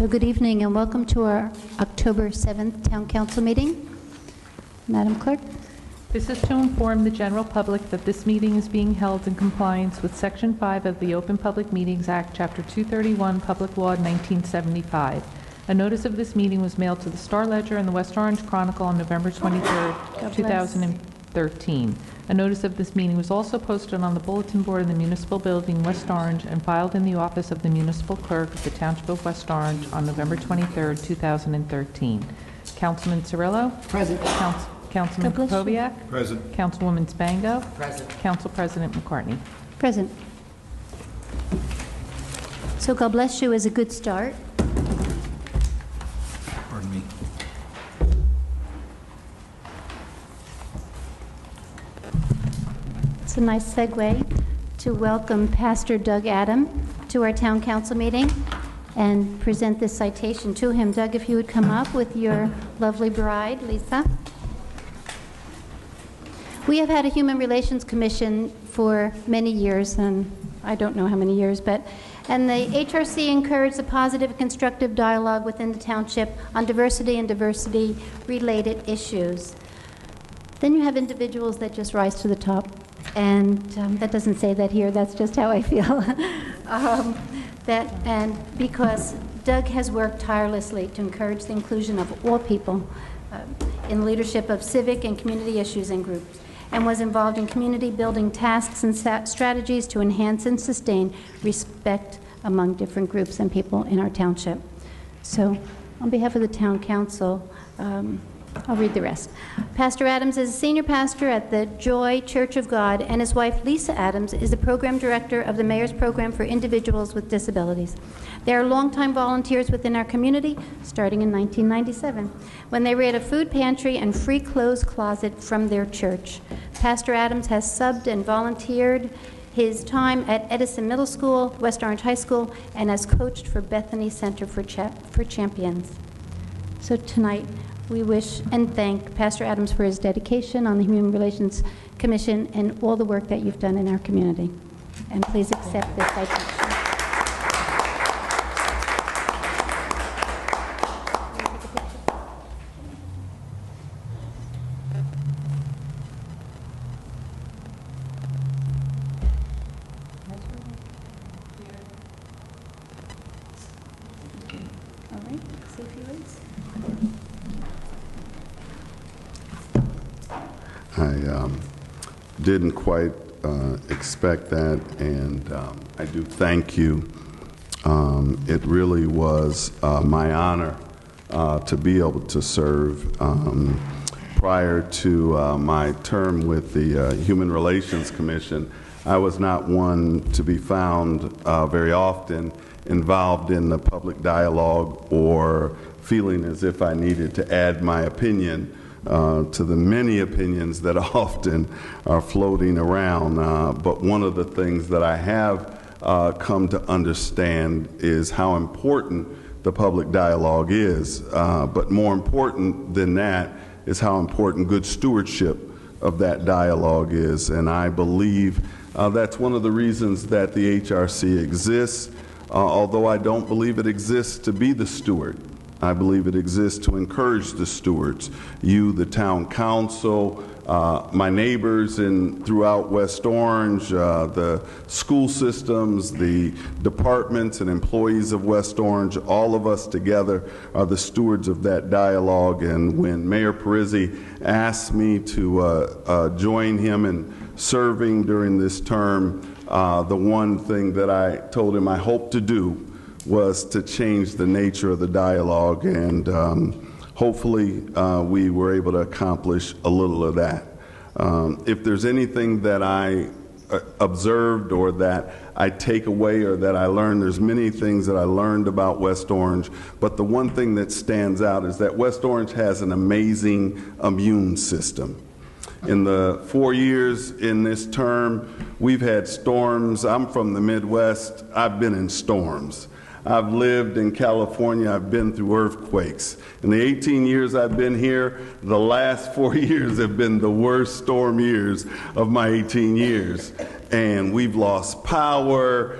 So good evening and welcome to our October 7th Town Council meeting. Madam Clerk. This is to inform the general public that this meeting is being held in compliance with Section 5 of the Open Public Meetings Act, Chapter 231, Public Law 1975. A notice of this meeting was mailed to the Star Ledger and the West Orange Chronicle on November 23rd, 2013. A notice of this meeting was also posted on the bulletin board in the Municipal Building, West Orange, and filed in the office of the Municipal Clerk of the Township of West Orange on November 23rd, 2013. Councilman Cirillo? Present. Councilman Kukoviac? Present. Councilwoman Spango? Present. Council President McCartney. Present. So God bless you is a good start. Pardon me. It's a nice segue to welcome Pastor Doug Adam to our Town Council meeting and present this citation to him. Doug, if you would come up with your lovely bride, Lisa. We have had a Human Relations Commission for many years, and I don't know how many years, and the HRC encouraged a positive, constructive dialogue within the township on diversity and diversity-related issues. Then you have individuals that just rise to the top, and that doesn't say that here, that's just how I feel. And because Doug has worked tirelessly to encourage the inclusion of all people in leadership of civic and community issues and groups, and was involved in community building tasks and strategies to enhance and sustain respect among different groups and people in our township. So, on behalf of the Town Council, I'll read the rest. Pastor Adams is a senior pastor at the Joy Church of God, and his wife, Lisa Adams, is the program director of the Mayor's Program for Individuals with Disabilities. They are longtime volunteers within our community, starting in 1997, when they ran a food pantry and free clothes closet from their church. Pastor Adams has subbed and volunteered his time at Edison Middle School, West Orange High School, and has coached for Bethany Center for Champions. So tonight, we wish and thank Pastor Adams for his dedication on the Human Relations Commission and all the work that you've done in our community. And please accept this citation. All right, see if you raise. I didn't quite expect that, and I do thank you. It really was my honor to be able to serve. Prior to my term with the Human Relations Commission, I was not one to be found very often involved in the public dialogue or feeling as if I needed to add my opinion to the many opinions that often are floating around. But one of the things that I have come to understand is how important the public dialogue is. But more important than that is how important good stewardship of that dialogue is. And I believe that's one of the reasons that the HRC exists, although I don't believe it exists to be the steward. I believe it exists to encourage the stewards, you, the town council, my neighbors throughout West Orange, the school systems, the departments and employees of West Orange. All of us together are the stewards of that dialogue. And when Mayor Parisi asked me to join him in serving during this term, the one thing that I told him I hope to do was to change the nature of the dialogue, and hopefully we were able to accomplish a little of that. If there's anything that I observed or that I take away or that I learned, there's many things that I learned about West Orange, but the one thing that stands out is that West Orange has an amazing immune system. In the 4 years in this term, we've had storms. I'm from the Midwest. I've been in storms. I've lived in California. I've been through earthquakes. In the 18 years I've been here, the last 4 years have been the worst storm years of my 18 years. And we've lost power.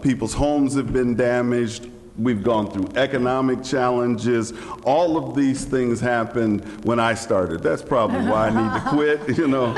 People's homes have been damaged. We've gone through economic challenges. All of these things happened when I started. That's probably why I need to quit, you know.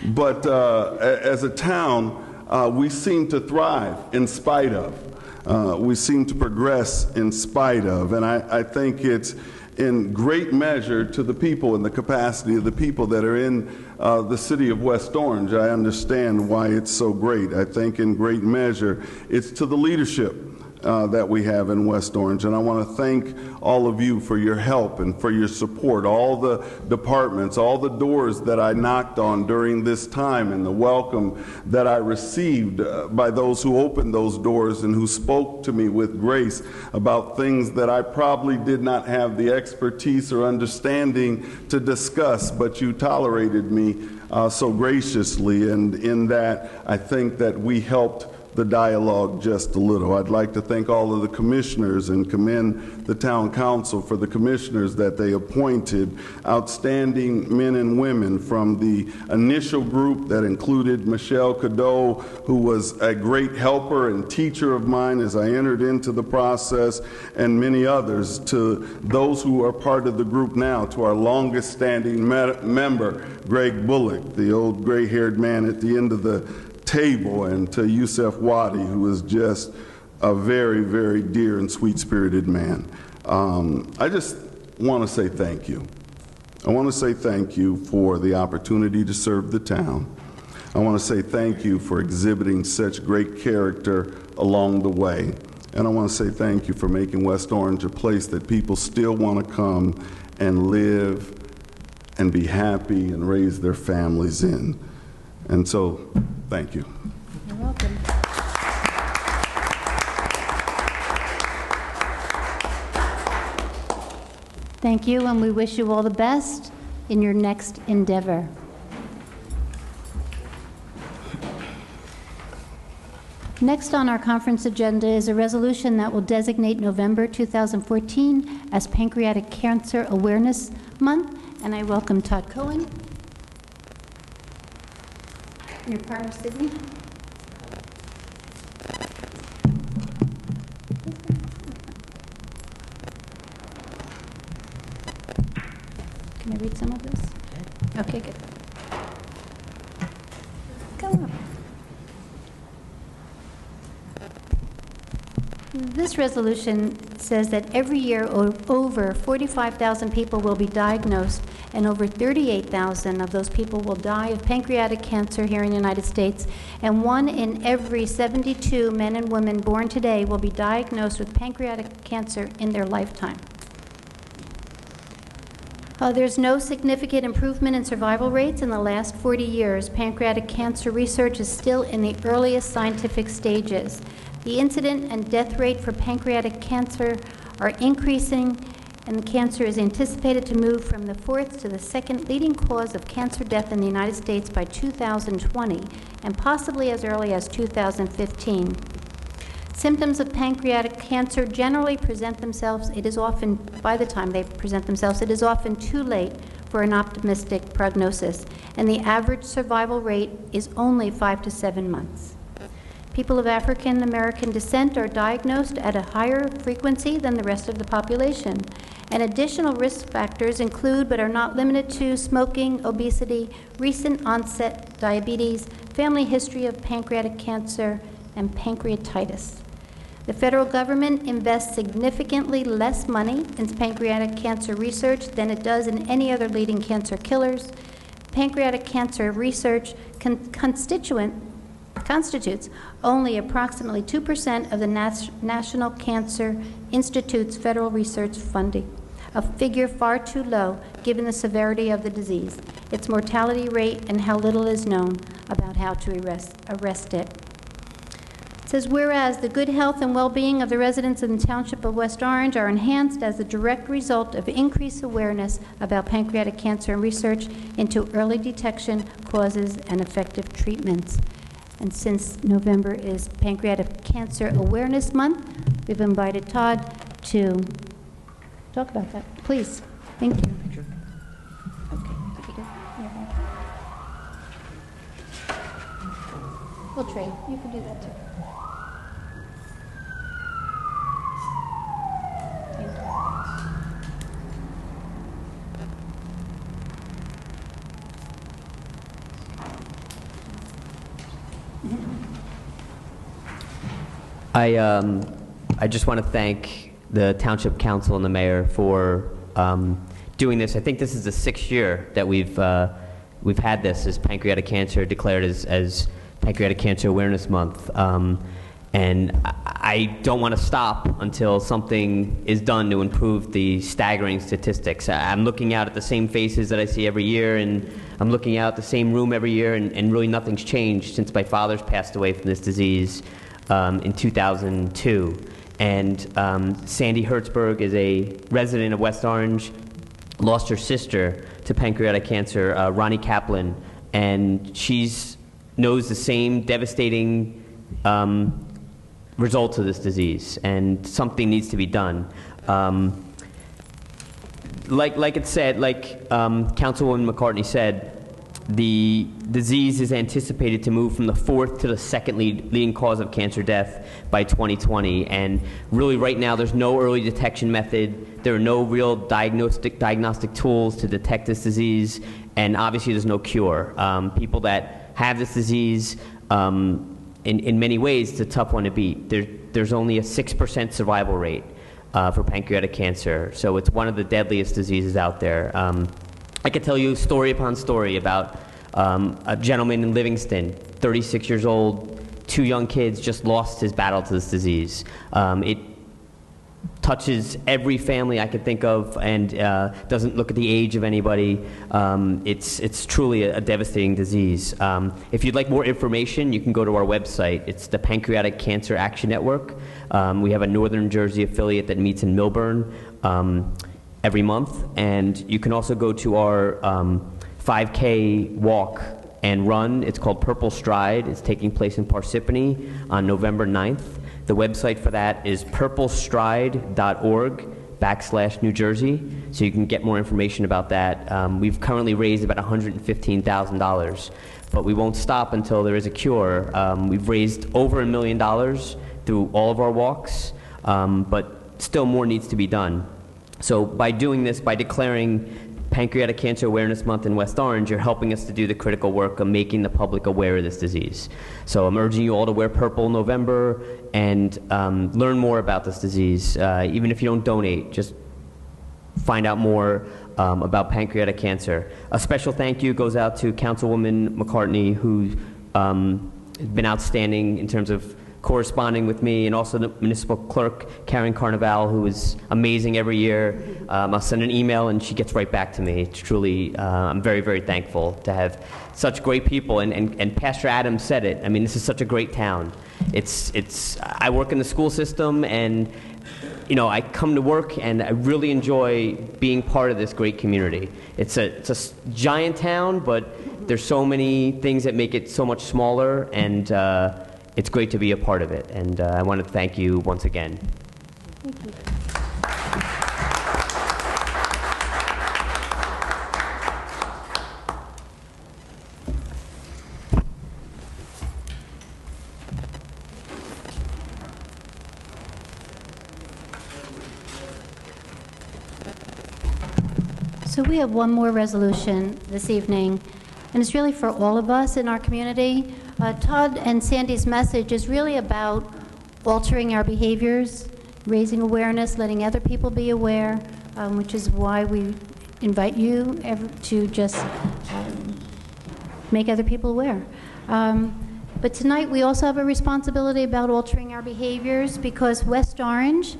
But as a town, we seem to thrive in spite of. We seem to progress in spite of. And I think it's in great measure to the people and the capacity of the people that are in the city of West Orange. I understand why it's so great. I think in great measure it's to the leadership that we have in West Orange. And I want to thank all of you for your help and for your support, all the departments, all the doors that I knocked on during this time, and the welcome that I received by those who opened those doors and who spoke to me with grace about things that I probably did not have the expertise or understanding to discuss, but you tolerated me so graciously. And in that, I think that we helped the dialogue just a little. I'd like to thank all of the commissioners and commend the town council for the commissioners that they appointed, outstanding men and women from the initial group that included Michelle Cadeau, who was a great helper and teacher of mine as I entered into the process, and many others, to those who are part of the group now, to our longest standing member, Greg Bullock, the old gray-haired man at the end of the table, and to Yusef Wadi, who is just a very, very dear and sweet-spirited man. I just want to say thank you. I want to say thank you for the opportunity to serve the town. I want to say thank you for exhibiting such great character along the way. And I want to say thank you for making West Orange a place that people still want to come and live and be happy and raise their families in. And so, thank you. You're welcome. Thank you, and we wish you all the best in your next endeavor. Next on our conference agenda is a resolution that will designate November 2014 as Pancreatic Cancer Awareness Month, and I welcome Todd Cohen. Your partner, Sydney. Can I read some of this? Okay, good. Go on. This resolution says that every year over 45,000 people will be diagnosed, and over 38,000 of those people will die of pancreatic cancer here in the United States, and 1 in every 72 men and women born today will be diagnosed with pancreatic cancer in their lifetime. There's no significant improvement in survival rates in the last 40 years. Pancreatic cancer research is still in the earliest scientific stages. The incident and death rate for pancreatic cancer are increasing, and the cancer is anticipated to move from the 4th to the 2nd leading cause of cancer death in the United States by 2020, and possibly as early as 2015. Symptoms of pancreatic cancer generally present themselves, by the time they present themselves, it is often too late for an optimistic prognosis, and the average survival rate is only 5 to 7 months. People of African American descent are diagnosed at a higher frequency than the rest of the population, and additional risk factors include, but are not limited to, smoking, obesity, recent onset diabetes, family history of pancreatic cancer, and pancreatitis. The federal government invests significantly less money in pancreatic cancer research than it does in any other leading cancer killers. Pancreatic cancer research constitutes only approximately 2% of the National Cancer Institute's federal research funding, a figure far too low given the severity of the disease, its mortality rate, and how little is known about how to arrest it. It says, whereas the good health and well-being of the residents in the Township of West Orange are enhanced as a direct result of increased awareness about pancreatic cancer and research into early detection, causes, and effective treatments. And since November is Pancreatic Cancer Awareness Month, we've invited Todd to talk about that. Please. Thank you. Okay. We'll trade. You can do that too. I just want to thank the Township Council and the Mayor for doing this. I think this is the 6th year that we've had this as pancreatic cancer declared as Pancreatic Cancer Awareness Month. And I don't want to stop until something is done to improve the staggering statistics. I'm looking out at the same faces that I see every year, and I'm looking out the same room every year, and really nothing's changed since my father's passed away from this disease in 2002. And Sandy Hertzberg is a resident of West Orange, lost her sister to pancreatic cancer, Ronnie Kaplan, and she's knows the same devastating results of this disease, and something needs to be done. Like it said, like Councilwoman McCartney said, the disease is anticipated to move from the 4th to the 2nd leading cause of cancer death by 2020. And really right now there's no early detection method. There are no real diagnostic tools to detect this disease. And obviously there's no cure. People that have this disease, in many ways, it's a tough one to beat. There's only a 6% survival rate for pancreatic cancer. So it's one of the deadliest diseases out there. I could tell you story upon story about a gentleman in Livingston, 36 years old, 2 young kids, just lost his battle to this disease. It touches every family I could think of, and doesn't look at the age of anybody. It's truly a devastating disease. If you'd like more information, you can go to our website. It's the Pancreatic Cancer Action Network. We have a Northern Jersey affiliate that meets in Millburn every month, and you can also go to our 5K walk and run. It's called Purple Stride. It's taking place in Parsippany on November 9th. The website for that is purplestride.org/New Jersey, so you can get more information about that. We've currently raised about $115,000, but we won't stop until there is a cure. We've raised over $1 million through all of our walks, but still more needs to be done. So by doing this, by declaring Pancreatic Cancer Awareness Month in West Orange, you're helping us to do the critical work of making the public aware of this disease. So I'm urging you all to wear purple in November and learn more about this disease. Even if you don't donate, just find out more about pancreatic cancer. A special thank you goes out to Councilwoman McCartney, who's been outstanding in terms of corresponding with me, and also the municipal clerk, Karen Carnival, who is amazing every year. I'll send an email and she gets right back to me. It's truly, I'm very, very thankful to have such great people, and Pastor Adams said it. I mean, this is such a great town. I work in the school system, and you know, I come to work and I really enjoy being part of this great community. It's a giant town, but there's so many things that make it so much smaller, and it's great to be a part of it, and I want to thank you once again. Thank you. So we have one more resolution this evening, and it's really for all of us in our community. Todd and Sandy's message is really about altering our behaviors, raising awareness, letting other people be aware, which is why we invite you to just make other people aware. But tonight we also have a responsibility about altering our behaviors, because West Orange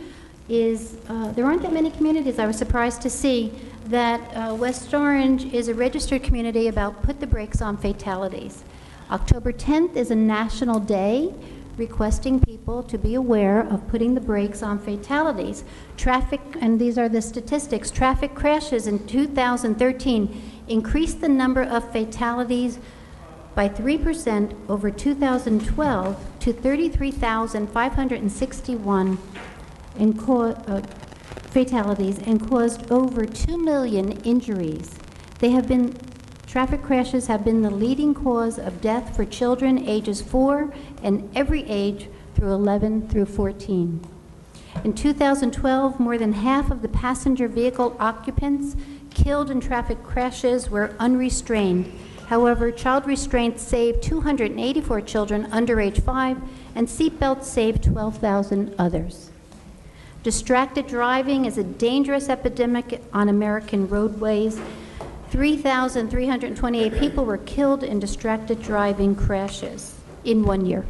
is, there aren't that many communities, I was surprised to see, that West Orange is a registered community about put the brakes on fatalities. October 10th is a national day requesting people to be aware of putting the brakes on fatalities. Traffic, and these are the statistics, traffic crashes in 2013 increased the number of fatalities by 3% over 2012 to 33,561 fatalities, and caused over 2 million injuries. Traffic crashes have been the leading cause of death for children ages 4 and every age through 11 through 14. In 2012, more than half of the passenger vehicle occupants killed in traffic crashes were unrestrained, However, child restraint saved 284 children under age 5, and seatbelts saved 12,000 others. Distracted driving is a dangerous epidemic on American roadways. 3,328 people were killed in distracted driving crashes in 1 year.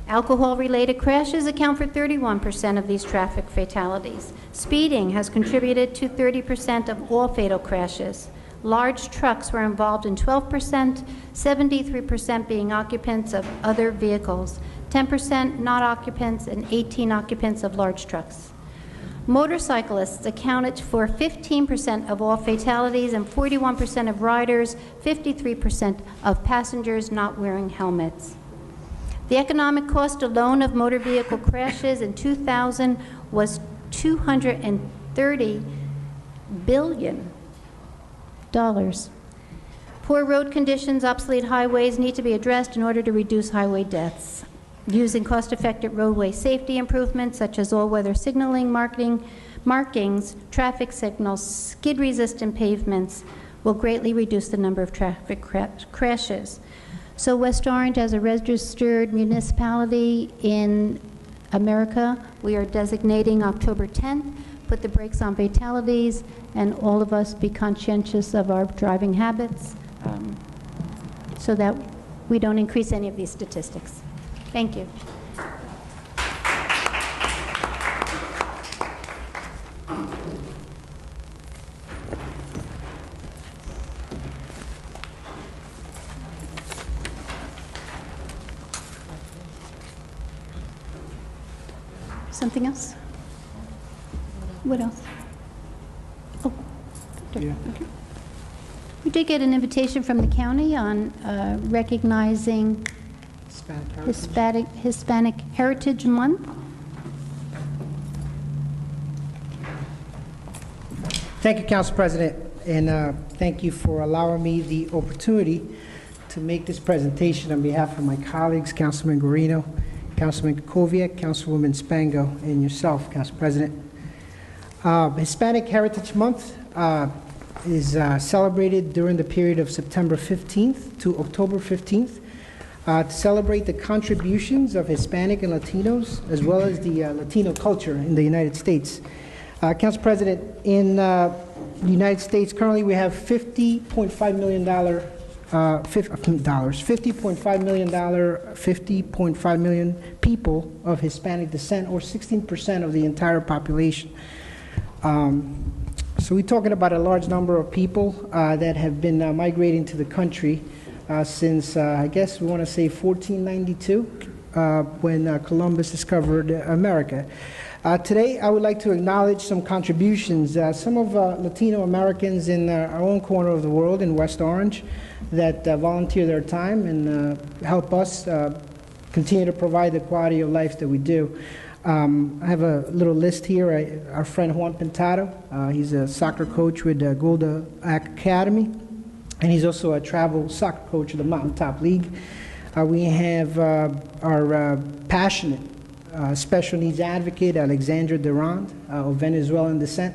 Alcohol-related crashes account for 31% of these traffic fatalities. Speeding has contributed to 30% of all fatal crashes. Large trucks were involved in 12%, 73% being occupants of other vehicles, 10% not occupants, and 18 occupants of large trucks. Motorcyclists accounted for 15% of all fatalities and 41% of riders, 53% of passengers not wearing helmets. The economic cost alone of motor vehicle crashes in 2000 was $230 billion. Poor road conditions, obsolete highways need to be addressed in order to reduce highway deaths. Using cost-effective roadway safety improvements such as all-weather signaling, markings, traffic signals, skid-resistant pavements will greatly reduce the number of traffic crashes. So West Orange, as a registered municipality in America, we are designating October 10th, put the brakes on fatalities, and all of us be conscientious of our driving habits so that we don't increase any of these statistics. Thank you. Something else? What else? Oh, Victor. Yeah. Okay. We did get an invitation from the county on recognizing Hispanic Heritage Month. Thank you, Council President, and thank you for allowing me the opportunity to make this presentation on behalf of my colleagues, Councilman Guarino, Councilman Kukoviac, Councilwoman Spango, and yourself, Council President. Hispanic Heritage Month is celebrated during the period of September 15th to October 15th to celebrate the contributions of Hispanic and Latinos, as well as the Latino culture in the United States. Council President, in the United States, currently we have $50.5 million $50.5 million people of Hispanic descent, or 16% of the entire population. So we're talking about a large number of people that have been migrating to the country since, I guess we want to say 1492, when Columbus discovered America. Today, I would like to acknowledge some contributions. Some of Latino Americans in our own corner of the world, in West Orange, that volunteer their time and help us continue to provide the quality of life that we do. I have a little list here. Our friend Juan Pintado, he's a soccer coach with Golda Academy, and he's also a travel soccer coach of the Mountaintop League. We have our passionate special needs advocate, Alexandra Durand, of Venezuelan descent,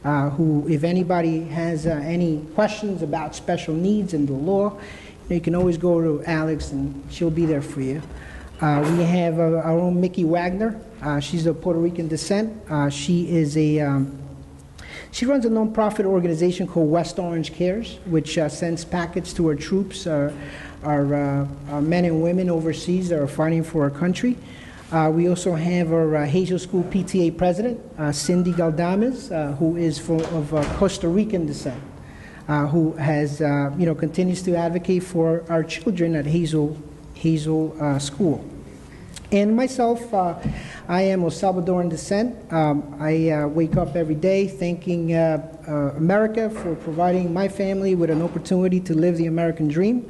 who, if anybody has any questions about special needs and the law, you can always go to Alex and she'll be there for you. We have our own Mickey Wagner. She's of Puerto Rican descent. She runs a nonprofit organization called West Orange Cares, which sends packets to our troops, our men and women overseas that are fighting for our country. We also have our Hazel School PTA president, Cindy Galdames, who is of Costa Rican descent, who has, continues to advocate for our children at Hazel School. And myself, I am of Salvadoran descent. I wake up every day thanking America for providing my family with an opportunity to live the American dream.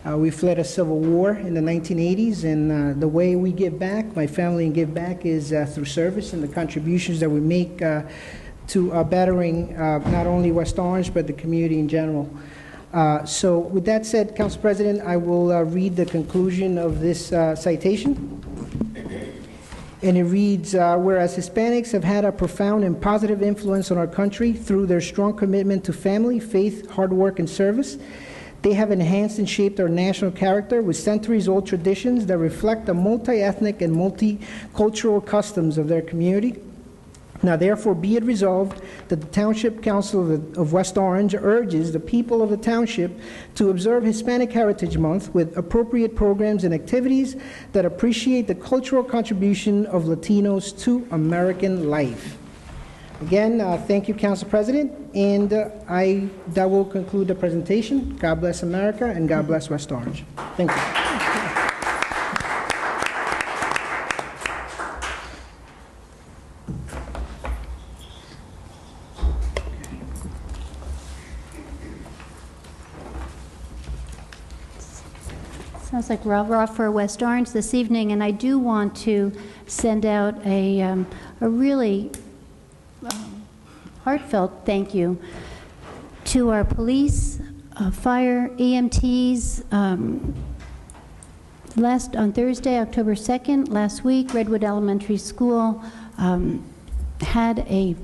We fled a civil war in the 1980s, and the way we give back, my family give back, is through service and the contributions that we make to bettering not only West Orange, but the community in general. So with that said, Council President, I will read the conclusion of this citation. And it reads, whereas Hispanics have had a profound and positive influence on our country through their strong commitment to family, faith, hard work, and service, They have enhanced and shaped our national character with centuries-old traditions that reflect the multi-ethnic and multicultural customs of their community. Now therefore be it resolved that the Township Council of West Orange urges the people of the township to observe Hispanic Heritage Month with appropriate programs and activities that appreciate the cultural contribution of Latinos to American life. Again, thank you, Council President, and that will conclude the presentation. God bless America, and God bless West Orange. Thank you. Sounds like rah-rah for West Orange this evening, and I do want to send out a really heartfelt thank you to our police, fire, EMTs. On Thursday, October 2nd, last week, Redwood Elementary School had a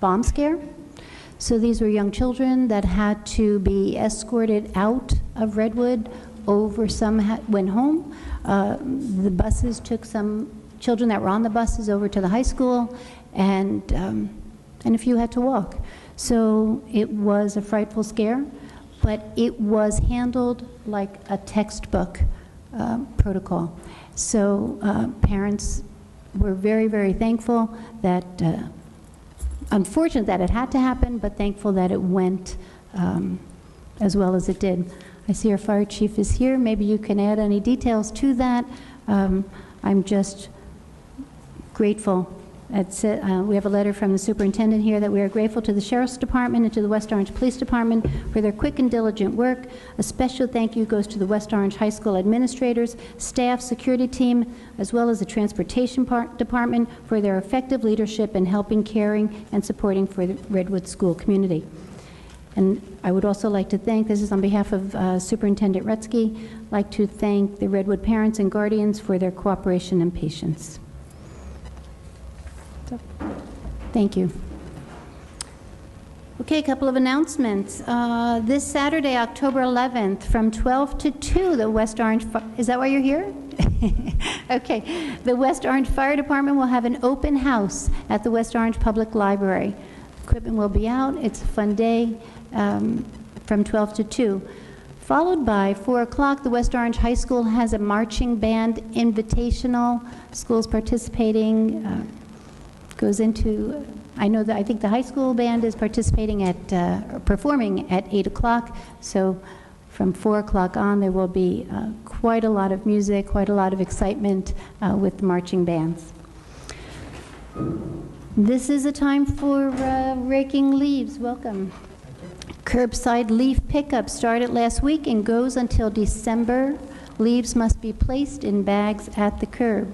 bomb scare. So these were young children that had to be escorted out of Redwood. Some went home. The buses took some children that were on the buses over to the high school, and a few had to walk. So it was a frightful scare, but it was handled like a textbook protocol. So parents were very, very thankful that, unfortunate that it had to happen, but thankful that it went as well as it did. I see our fire chief is here. Maybe you can add any details to that. I'm just grateful. We have a letter from the superintendent here that we are grateful to the Sheriff's Department and to the West Orange Police Department for their quick and diligent work. A special thank you goes to the West Orange High School administrators, staff, security team, as well as the Transportation Department for their effective leadership in helping, caring, and supporting for the Redwood school community. And I would also like to thank, this is on behalf of Superintendent Rutsky, like to thank the Redwood parents and guardians for their cooperation and patience. So, thank you. Okay, a couple of announcements. This Saturday, October 11th, from 12 to 2, the West Orange, is that why you're here? Okay, the West Orange Fire Department will have an open house at the West Orange Public Library. Equipment will be out. It's a fun day from 12 to 2. Followed by 4 o'clock, the West Orange High School has a marching band invitational. Schools participating goes into, I think the high school band is participating at, performing at 8 o'clock. So from 4 o'clock on, there will be quite a lot of music, quite a lot of excitement with the marching bands. This is a time for raking leaves. Welcome. Curbside leaf pickup started last week and goes until December. Leaves must be placed in bags at the curb.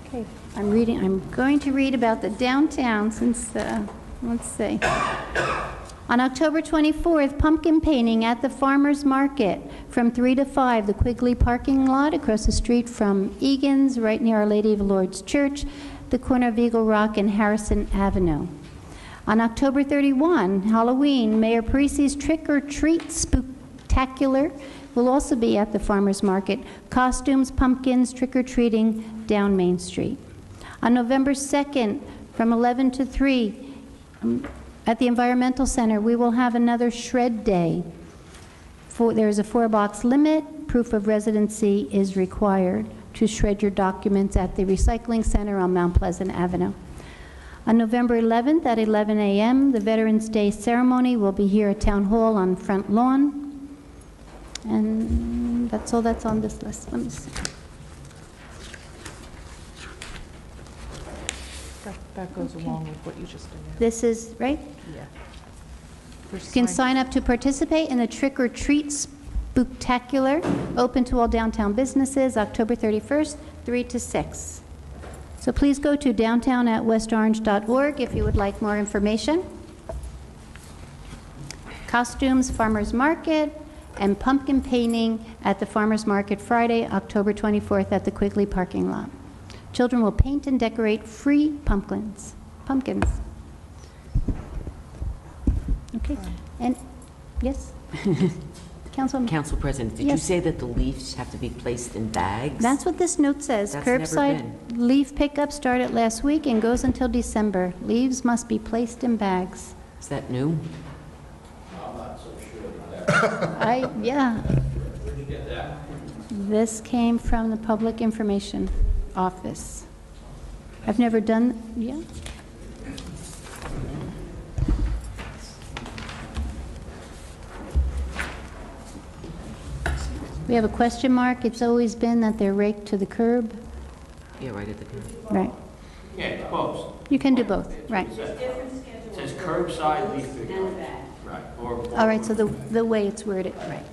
Okay, I'm going to read about the downtown since, let's see. On October 24th, pumpkin painting at the Farmers Market from 3 to 5, the Quigley parking lot across the street from Egan's, right near Our Lady of Lourdes Church, the corner of Eagle Rock and Harrison Avenue. On October 31, Halloween, Mayor Parisi's Trick or Treat Spooktacular will also be at the Farmers Market. Costumes, pumpkins, trick-or-treating down Main Street. On November 2nd, from 11 to 3, at the Environmental Center, we will have another shred day. There is a 4-box limit. Proof of residency is required to shred your documents at the Recycling Center on Mount Pleasant Avenue. On November 11th at 11 a.m., the Veterans Day ceremony will be here at Town Hall on Front Lawn. And that's all that's on this list. Let me see. That goes along with what you just announced. This is, right? Yeah. You can sign up to participate in the Trick or Treat Spooktacular, open to all downtown businesses, October 31st, 3 to 6. So please go to downtown@westorange.org if you would like more information. Costumes, Farmers Market, and pumpkin painting at the Farmers Market Friday, October 24th at the Quigley parking lot. Children will paint and decorate free pumpkins. Okay. And Yes? Councilwoman? Council President, did you Yes. say that the leaves have to be placed in bags? That's what this note says. That's never Curbside leaf pickup started last week and goes until December. Leaves must be placed in bags. Is that new? Yeah. This came from the Public Information Office. I've never done, yeah? We have a question mark. It's always been that they're raked to the curb. Yeah, right at the curb. Right. Yeah, it's both. You can do both, right. It says curbside leaf pickup. Right. All right, so the way it's worded, right.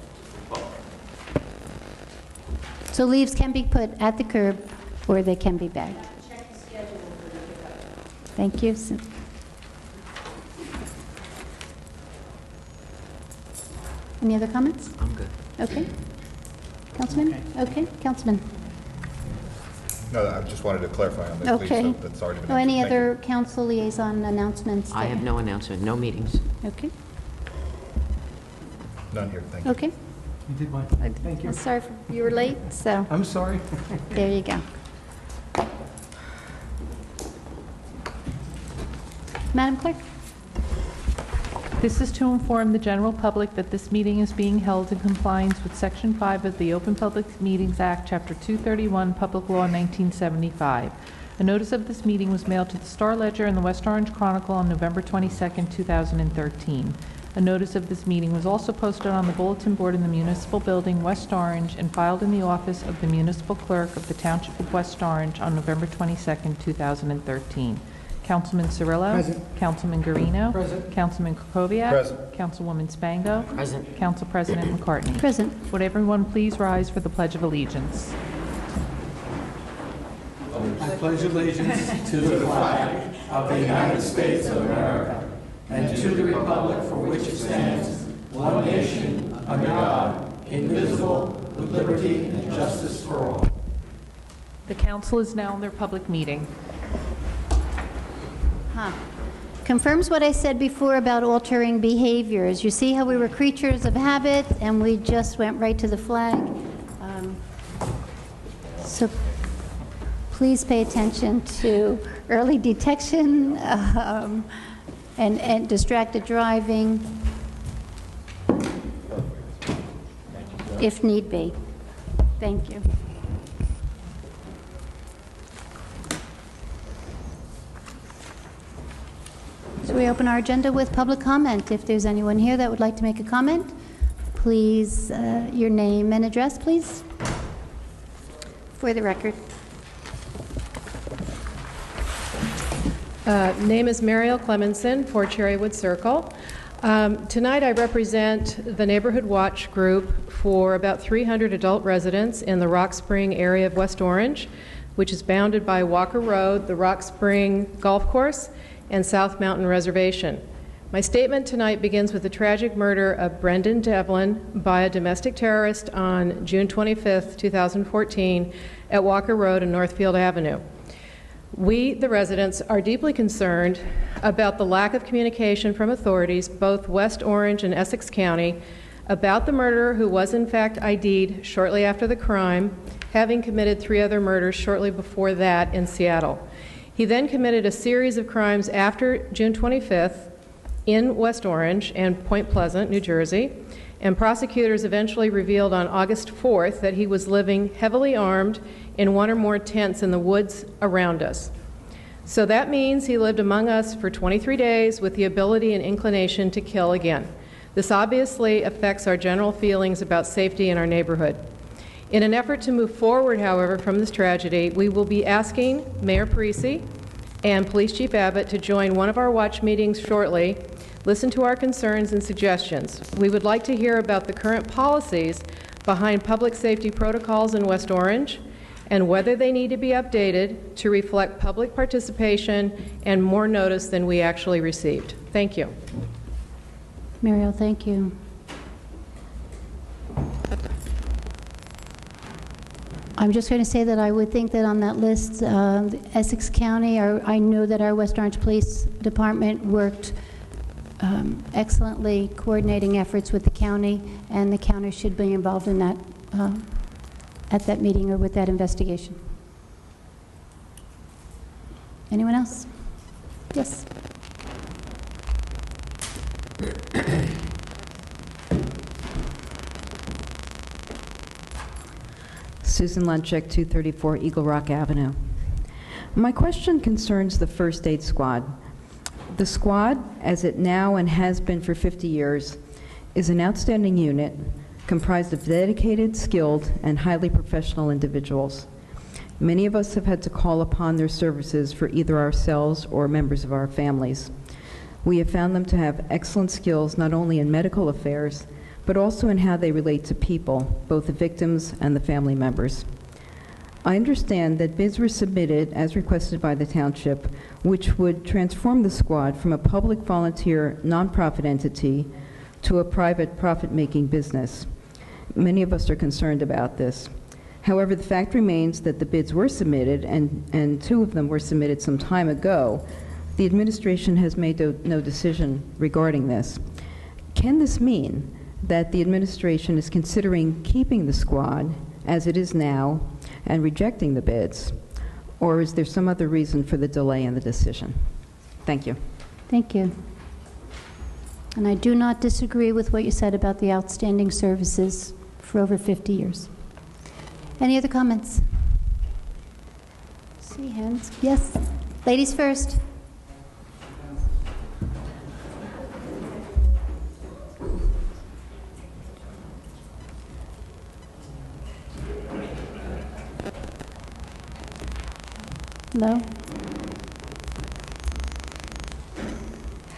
So leaves can be put at the curb, or they can be bagged. Thank you. Any other comments? I'm good. Okay. Councilman? Okay, Councilman. No, I just wanted to clarify on this, Okay. Lisa, that's already been Oh, any answered. Thank you. other council liaison announcements? I have no announcement, no meetings. Okay, None here, thank you. okay. You did one. Thank you. Sorry, you were late, so I'm sorry. there you go. Madam Clerk? This is to inform the general public that this meeting is being held in compliance with Section 5 of the Open Public Meetings Act, Chapter 231, Public Law 1975. A notice of this meeting was mailed to the Star-Ledger and the West Orange Chronicle on November 22, 2013. A notice of this meeting was also posted on the bulletin board in the Municipal Building, West Orange, and filed in the office of the Municipal Clerk of the Township of West Orange on November 22, 2013. Councilman Cirillo? Present. Councilman Guarino? Present. Councilman Krokoviac? Present. Councilwoman Spango? Present. Council President McCartney? Present. Would everyone please rise for the Pledge of Allegiance? I pledge allegiance to the flag of the United States of America and to the republic for which it stands, one nation, under God, indivisible, with liberty and justice for all. The council is now in their public meeting. Confirms what I said before about altering behaviors. You see how we were creatures of habit and we just went right to the flag? So please pay attention to early detection and distracted driving if need be. Thank you. So we open our agenda with public comment. If there's anyone here that would like to make a comment, please, your name and address, please, for the record. Name is Mariel Clemenson for Cherrywood Circle. Tonight I represent the Neighborhood Watch Group for about 300 adult residents in the Rock Spring area of West Orange, which is bounded by Walker Road, the Rock Spring Golf Course, and South Mountain Reservation. My statement tonight begins with the tragic murder of Brendan Devlin by a domestic terrorist on June 25, 2014 at Walker Road and Northfield Avenue. We, the residents, are deeply concerned about the lack of communication from authorities, both West Orange and Essex County, about the murderer who was in fact ID'd shortly after the crime, having committed 3 other murders shortly before that in Seattle. He then committed a series of crimes after June 25th in West Orange and Point Pleasant, New Jersey, and prosecutors eventually revealed on August 4th that he was living heavily armed in 1 or more tents in the woods around us. So that means he lived among us for 23 days with the ability and inclination to kill again. This obviously affects our general feelings about safety in our neighborhood. In an effort to move forward, however, from this tragedy, we will be asking Mayor Parisi and Police Chief Abbott to join one of our watch meetings shortly, listen to our concerns and suggestions. We would like to hear about the current policies behind public safety protocols in West Orange and whether they need to be updated to reflect public participation and more notice than we actually received. Thank you. Mariel, thank you. I'm just going to say that I would think that on that list, Essex County, I know that our West Orange Police Department worked excellently coordinating efforts with the county, and the county should be involved in that, at that meeting or with that investigation. Anyone else? Yes. Susan Lunchek, 234 Eagle Rock Avenue. My question concerns the First Aid Squad. The squad, as it now and has been for 50 years, is an outstanding unit comprised of dedicated, skilled, and highly professional individuals. Many of us have had to call upon their services for either ourselves or members of our families. We have found them to have excellent skills not only in medical affairs, but also in how they relate to people, both the victims and the family members. I understand that bids were submitted as requested by the township, which would transform the squad from a public volunteer nonprofit entity to a private profit-making business. Many of us are concerned about this. However, the fact remains that the bids were submitted, and 2 of them were submitted some time ago. The administration has made no decision regarding this. Can this mean that the administration is considering keeping the squad as it is now and rejecting the bids, or is there some other reason for the delay in the decision? Thank you. Thank you. And I do not disagree with what you said about the outstanding services for over 50 years. Any other comments? See hands. Yes. Ladies first. Hello.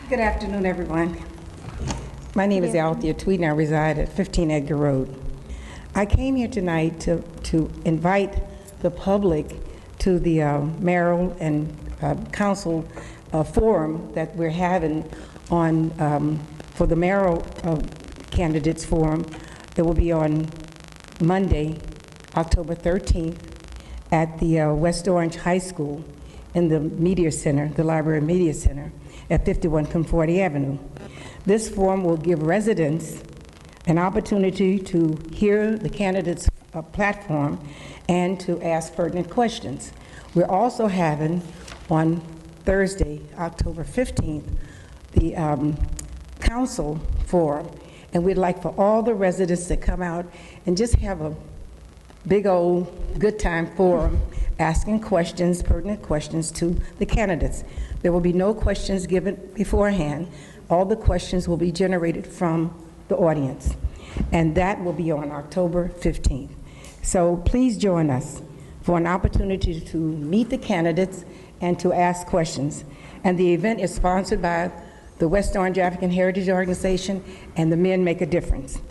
Good afternoon, everyone. My name is Althea Tweed, and I reside at 15 Edgar Road. I came here tonight to invite the public to the mayoral and council forum that we're having on for the mayoral candidates forum. It will be on Monday, October 13th, at the West Orange High School in the Media Center, the Library Media Center, at 51 Conforti Avenue. This forum will give residents an opportunity to hear the candidates' platform and to ask pertinent questions. We're also having on Thursday, October 15th, the council forum, and we'd like for all the residents to come out and just have a big old good time forum, asking questions, pertinent questions to the candidates. There will be no questions given beforehand. All the questions will be generated from the audience, and that will be on October 15th. So please join us for an opportunity to meet the candidates and to ask questions. And the event is sponsored by the West Orange African Heritage Organization and the Men Make a Difference.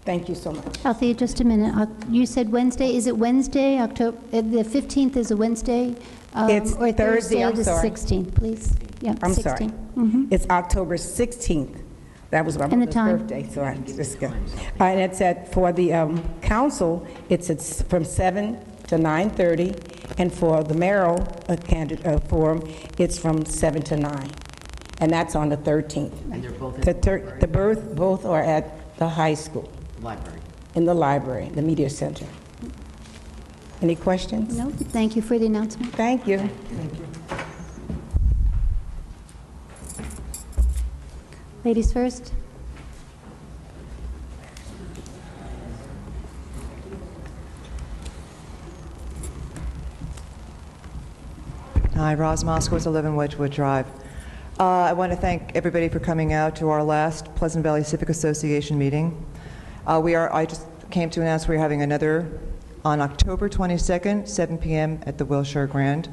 Thank you so much. Althea, just a minute. You said Wednesday. Is it Wednesday? October the 15th is a Wednesday? It's or Thursday, I'm the sorry. 16th, please. Yeah, I'm 16th. sorry. Mm-hmm. It's October 16th. That was my And the mother's time? birthday, so I just got. And it's for the council, it's from 7 to 9:30, and for the mayoral candidate forum, it's from 7 to 9, and that's on the 13th. And they're both in Both are at the high school. library. In the library, the media center. Any questions? No, thank you for the announcement. Thank you. Ladies first. Hi, Roz Moskowitz, 11 Wedgewood Drive. I want to thank everybody for coming out to our last Pleasant Valley Civic Association meeting. I just came to announce we're having another on October 22nd, 7 p.m. at the Wilshire Grand.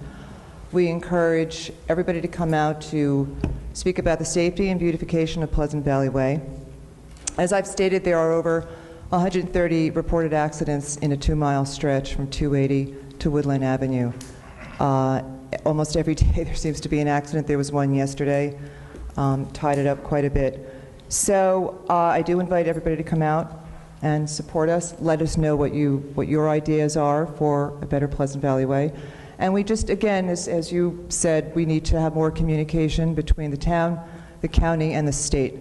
We encourage everybody to come out to speak about the safety and beautification of Pleasant Valley Way. As I've stated, there are over 130 reported accidents in a 2-mile stretch from 280 to Woodland Avenue. Almost every day there seems to be an accident. There was one yesterday, tied it up quite a bit. So I do invite everybody to come out and support us. Let us know what your ideas are for a better Pleasant Valley Way. And we just, again, as you said, we need to have more communication between the town, the county, and the state.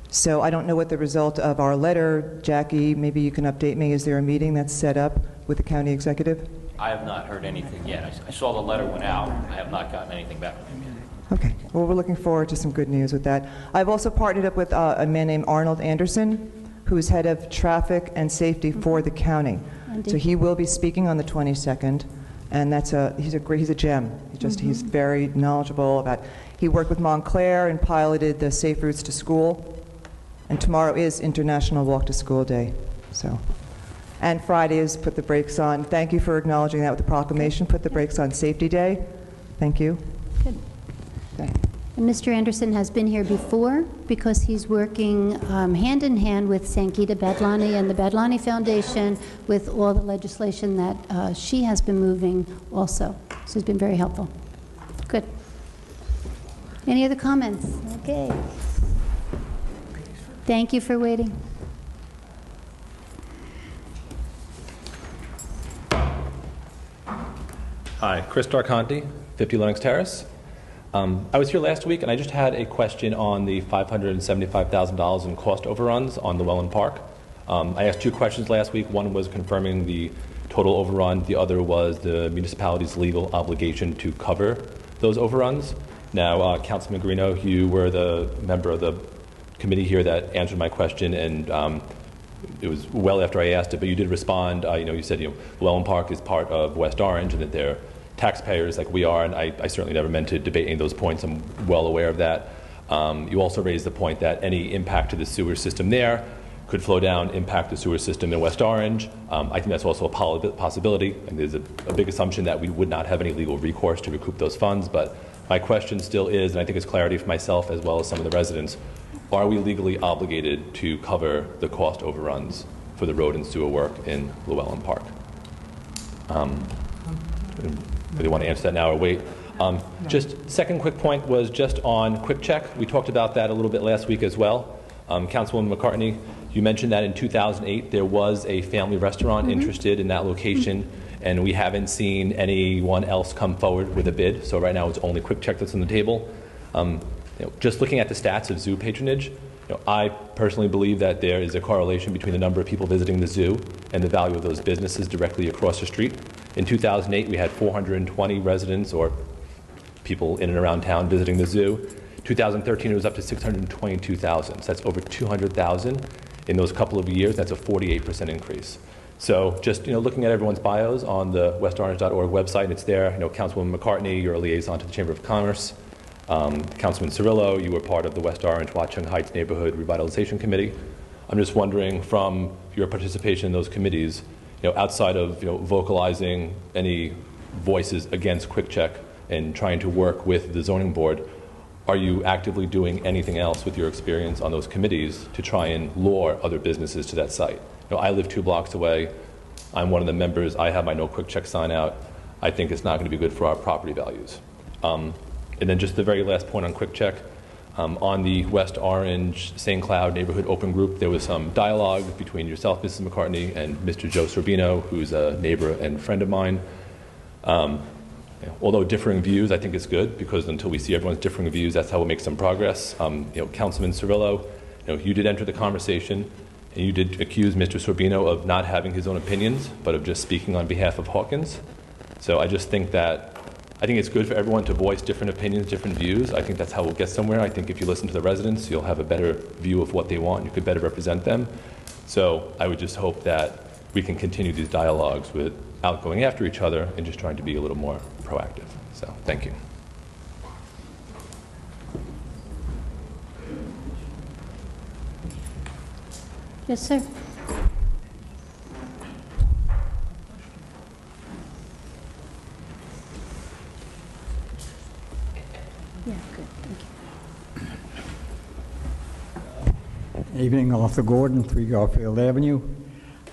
So I don't know what the result of our letter. Jackie, maybe you can update me. Is there a meeting that's set up with the county executive? I have not heard anything yet. I saw the letter went out. I have not gotten anything back from him yet. Okay. Well, we're looking forward to some good news with that. I've also partnered up with a man named Arnold Anderson, who's head of traffic and safety for the county. Indeed. So he will be speaking on the 22nd, and he's a gem. He's very knowledgeable about. He worked with Montclair and piloted the Safe Routes to School. And tomorrow is International Walk to School Day. So, and Friday is Put the Brakes On. Thank you for acknowledging that with the proclamation. Put the Brakes On Safety Day. Thank you. Good. Okay. And Mr. Anderson has been here before because he's working hand in hand with Sankita Badlani and the Badlani Foundation with all the legislation that she has been moving also. So he's been very helpful. Good. Any other comments? Okay. Thank you for waiting. Hi, Chris Darconti, 50 Lennox Terrace. I was here last week, and I just had a question on the $575,000 in cost overruns on Llewellyn Park. I asked two questions last week. One was confirming the total overrun. The other was the municipality's legal obligation to cover those overruns. Now, Councilman Guarino, you were the member of the committee here that answered my question, and it was well after I asked it, but you did respond. You said Llewellyn Park is part of West Orange and that they're taxpayers like we are, and I certainly never meant to debate any of those points. I'm well aware of that. You also raised the point that any impact to the sewer system there could flow down, impact the sewer system in West Orange. I think that's also a possibility, and there's a big assumption that we would not have any legal recourse to recoup those funds, but my question still is, and I think it's clarity for myself as well as some of the residents, are we legally obligated to cover the cost overruns for the road and sewer work in Llewellyn Park? Do you want to answer that now or wait? Just second quick point was just on Quick Check. We talked about that a little bit last week as well. Councilwoman McCartney, you mentioned that in 2008 there was a family restaurant interested in that location, and we haven't seen anyone else come forward with a bid. So right now it's only Quick Check that's on the table. Just looking at the stats of zoo patronage, I personally believe that there is a correlation between the number of people visiting the zoo and the value of those businesses directly across the street. In 2008, we had 420 residents or people in and around town visiting the zoo. 2013, it was up to 622,000. So that's over 200,000 in those couple of years. That's a 48% increase. So just looking at everyone's bios on the westorange.org website, it's there. Councilwoman McCartney, you're a liaison to the Chamber of Commerce. Councilman Cirillo, you were part of the West Orange Watchung Heights Neighborhood Revitalization Committee. I'm just wondering, from your participation in those committees, outside of vocalizing any voices against Quick Check and trying to work with the zoning board, are you actively doing anything else with your experience on those committees to try and lure other businesses to that site? I live 2 blocks away. I'm one of the members. I have my no Quick Check sign out. I think it's not going to be good for our property values. And then just the very last point on Quick Check, on the West Orange St. Cloud Neighborhood Open Group, there was some dialogue between yourself, Mrs. McCartney, and Mr. Joe Sorbino, who's a neighbor and friend of mine. Although differing views, I think it's good, because until we see everyone's differing views, that's how we'll make some progress. Councilman Cirillo, you did enter the conversation, and you did accuse Mr. Sorbino of not having his own opinions, but of just speaking on behalf of Hawkins. So I just think I think it's good for everyone to voice different opinions, different views. I think that's how we'll get somewhere. I think if you listen to the residents, you'll have a better view of what they want. You could better represent them. So I would just hope that we can continue these dialogues without going after each other and just trying to be a little more proactive. So thank you. Yes, sir. Yeah, good. Thank you. Evening, Arthur Gordon, 3 Garfield Avenue.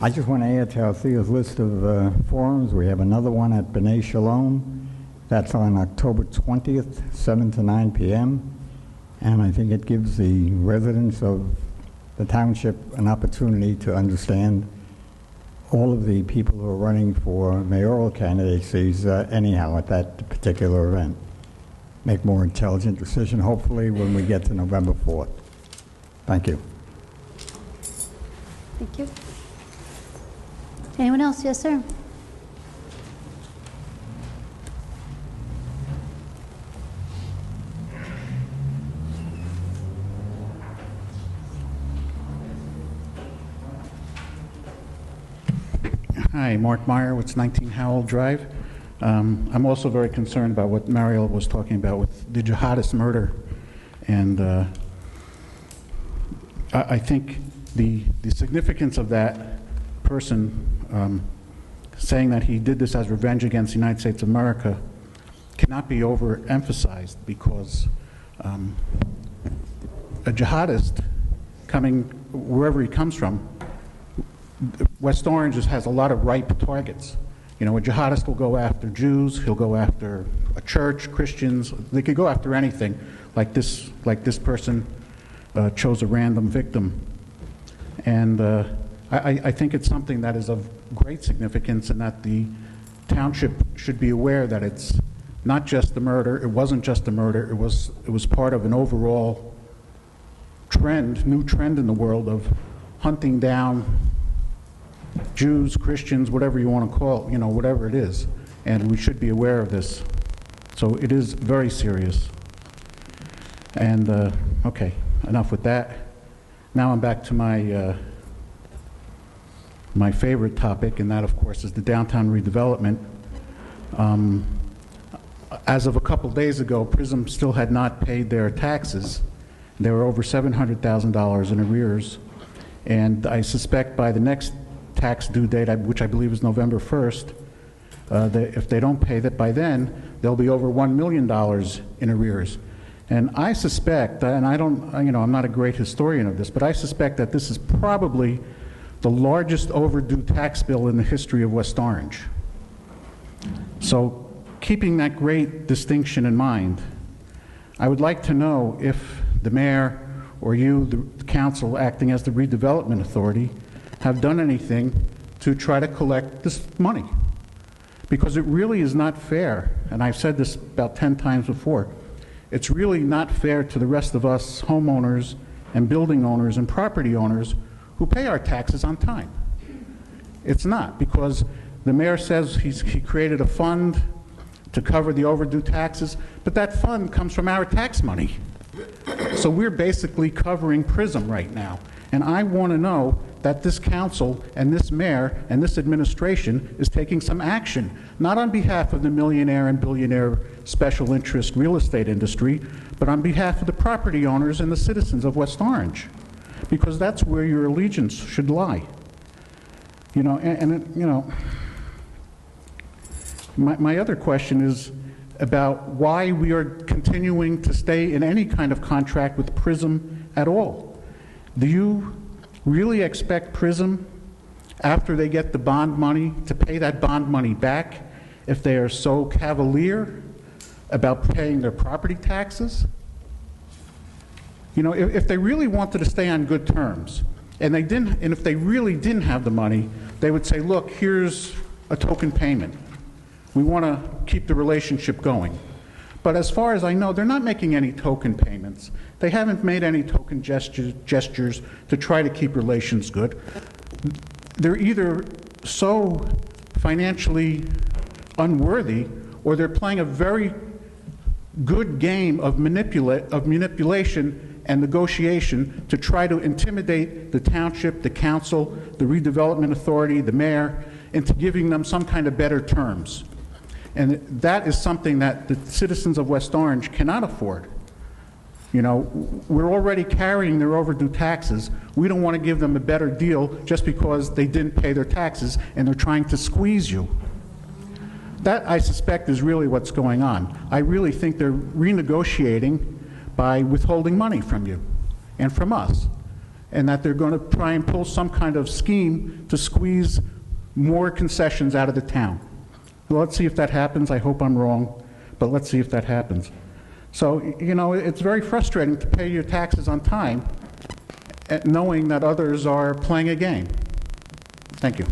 I just want to add to Althea's list of forums. We have another one at B'nai Shalom. That's on October 20th, 7 to 9 p.m. And I think it gives the residents of the township an opportunity to understand all of the people who are running for mayoral candidacies anyhow at that particular event. make more intelligent decision, hopefully, when we get to November 4th. Thank you. Thank you. Anyone else? Yes, sir. Hi, Mark Meyer with 19 Howell Drive. I'm also very concerned about what Mariel was talking about with the jihadist murder. And I think the significance of that person saying that he did this as revenge against the United States of America cannot be overemphasized, because a jihadist coming wherever he comes from, West Orange has a lot of ripe targets. You know, a jihadist will go after Jews, he'll go after a church, Christians, they could go after anything. Like this person chose a random victim. And I think it's something that is of great significance, and that the township should be aware that it's not just a murder, it wasn't just a murder, it was part of an overall trend, new trend in the world of hunting down Jews, Christians, whatever you want to call it, you know, whatever it is. And we should be aware of this. So it is very serious. And, okay, enough with that. Now I'm back to my, my favorite topic, and that, of course, is the downtown redevelopment. As of a couple days ago, PRISM still had not paid their taxes. They were over $700,000 in arrears. And I suspect by the next tax due date, which I believe is November 1st, if they don't pay that by then, they'll be over $1 million in arrears. And I suspect, and I don't, you know, I'm not a great historian of this, but I suspect that this is probably the largest overdue tax bill in the history of West Orange. So, keeping that great distinction in mind, I would like to know if the mayor or you, the council acting as the redevelopment authority, have done anything to try to collect this money. Because it really is not fair, and I've said this about 10 times before, it's really not fair to the rest of us homeowners and building owners and property owners who pay our taxes on time. It's not, because the mayor says he created a fund to cover the overdue taxes, but that fund comes from our tax money. So we're basically covering PRISM right now. And I want to know that this council and this mayor and this administration is taking some action, not on behalf of the millionaire and billionaire special interest real estate industry, but on behalf of the property owners and the citizens of West Orange, because that's where your allegiance should lie. You know, you know, my other question is about why we are continuing to stay in any kind of contract with PRISM at all. Do you really expect PRISM, after they get the bond money, to pay that bond money back if they are so cavalier about paying their property taxes? You know, if they really wanted to stay on good terms, and if they really didn't have the money, they would say, look, here's a token payment. We want to keep the relationship going. But as far as I know, they're not making any token payments. They haven't made any token gestures to try to keep relations good. They're either so financially unworthy, or they're playing a very good game of manipulation and negotiation to try to intimidate the township, the council, the redevelopment authority, the mayor, into giving them some kind of better terms. And that is something that the citizens of West Orange cannot afford. You know, we're already carrying their overdue taxes. We don't want to give them a better deal just because they didn't pay their taxes and they're trying to squeeze you. That, I suspect, is really what's going on. I really think they're renegotiating by withholding money from you and from us, and that they're going to try and pull some kind of scheme to squeeze more concessions out of the town. Well, let's see if that happens. I hope I'm wrong, but let's see if that happens. So, you know, it's very frustrating to pay your taxes on time, knowing that others are playing a game. Thank you.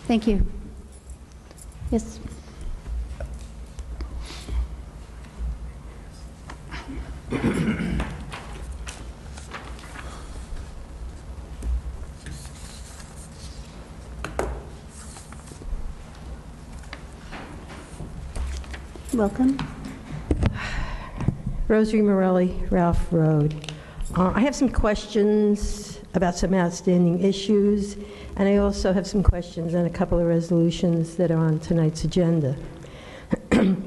Thank you. Yes. Welcome. Rosary Morelli, Ralph Road. I have some questions about some outstanding issues, and I also have some questions on a couple of resolutions that are on tonight's agenda.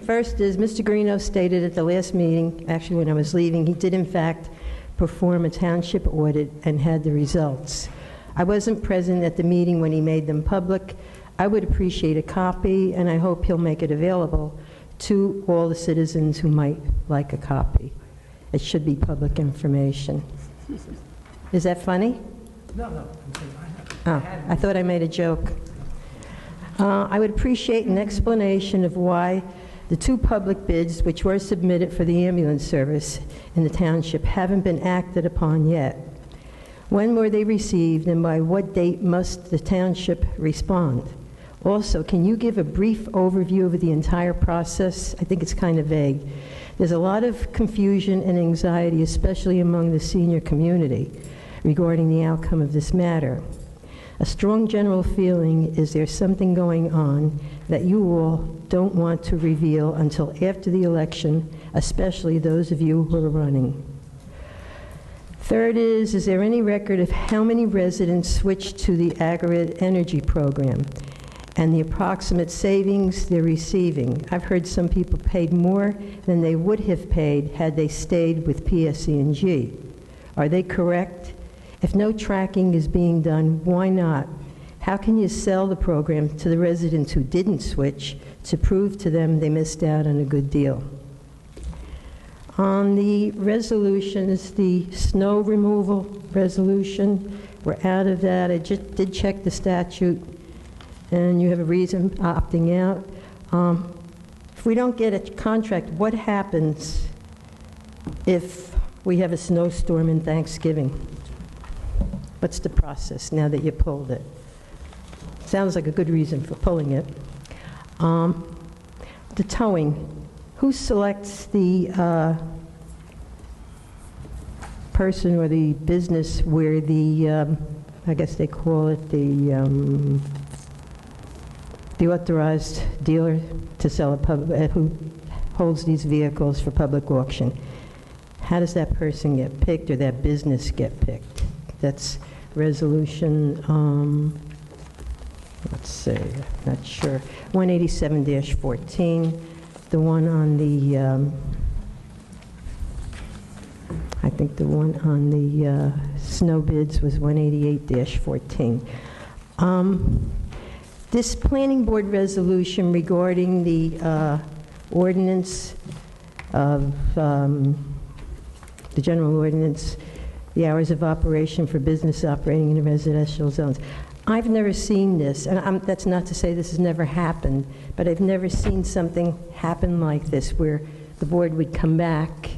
First is, Mr. Greeno stated at the last meeting, actually when I was leaving, he did in fact perform a township audit and had the results. I wasn't present at the meeting when he made them public. I would appreciate a copy, and I hope he'll make it available to all the citizens who might like a copy. It should be public information. Is that funny? No. Oh, I thought I made a joke. I would appreciate an explanation of why the two public bids which were submitted for the ambulance service in the township haven't been acted upon yet. When were they received, and by what date must the township respond? Also, can you give a brief overview of the entire process? I think it's kind of vague. There's a lot of confusion and anxiety, especially among the senior community, regarding the outcome of this matter. A strong general feeling is there's something going on that you all don't want to reveal until after the election, especially those of you who are running. Third is there any record of how many residents switched to the Agri Energy program and the approximate savings they're receiving? I've heard some people paid more than they would have paid had they stayed with PSE&G. Are they correct? If no tracking is being done, why not? How can you sell the program to the residents who didn't switch to prove to them they missed out on a good deal? On the resolutions, the snow removal resolution, we're out of that. I just did check the statute, and you have a reason opting out. If we don't get a contract, what happens if we have a snowstorm in Thanksgiving? What's the process now that you pulled it? Sounds like a good reason for pulling it. The towing. Who selects the person or the business where the, I guess they call it the authorized dealer to sell who holds these vehicles for public auction? How does that person get picked or that business get picked? That's resolution, let's see, not sure, 187-14. The one on the, I think the one on the snow bids was 188-14. This planning board resolution regarding the ordinance of the general ordinance, the hours of operation for business operating in the residential zones. I've never seen this, and that's not to say this has never happened, but I've never seen something happen like this where the board would come back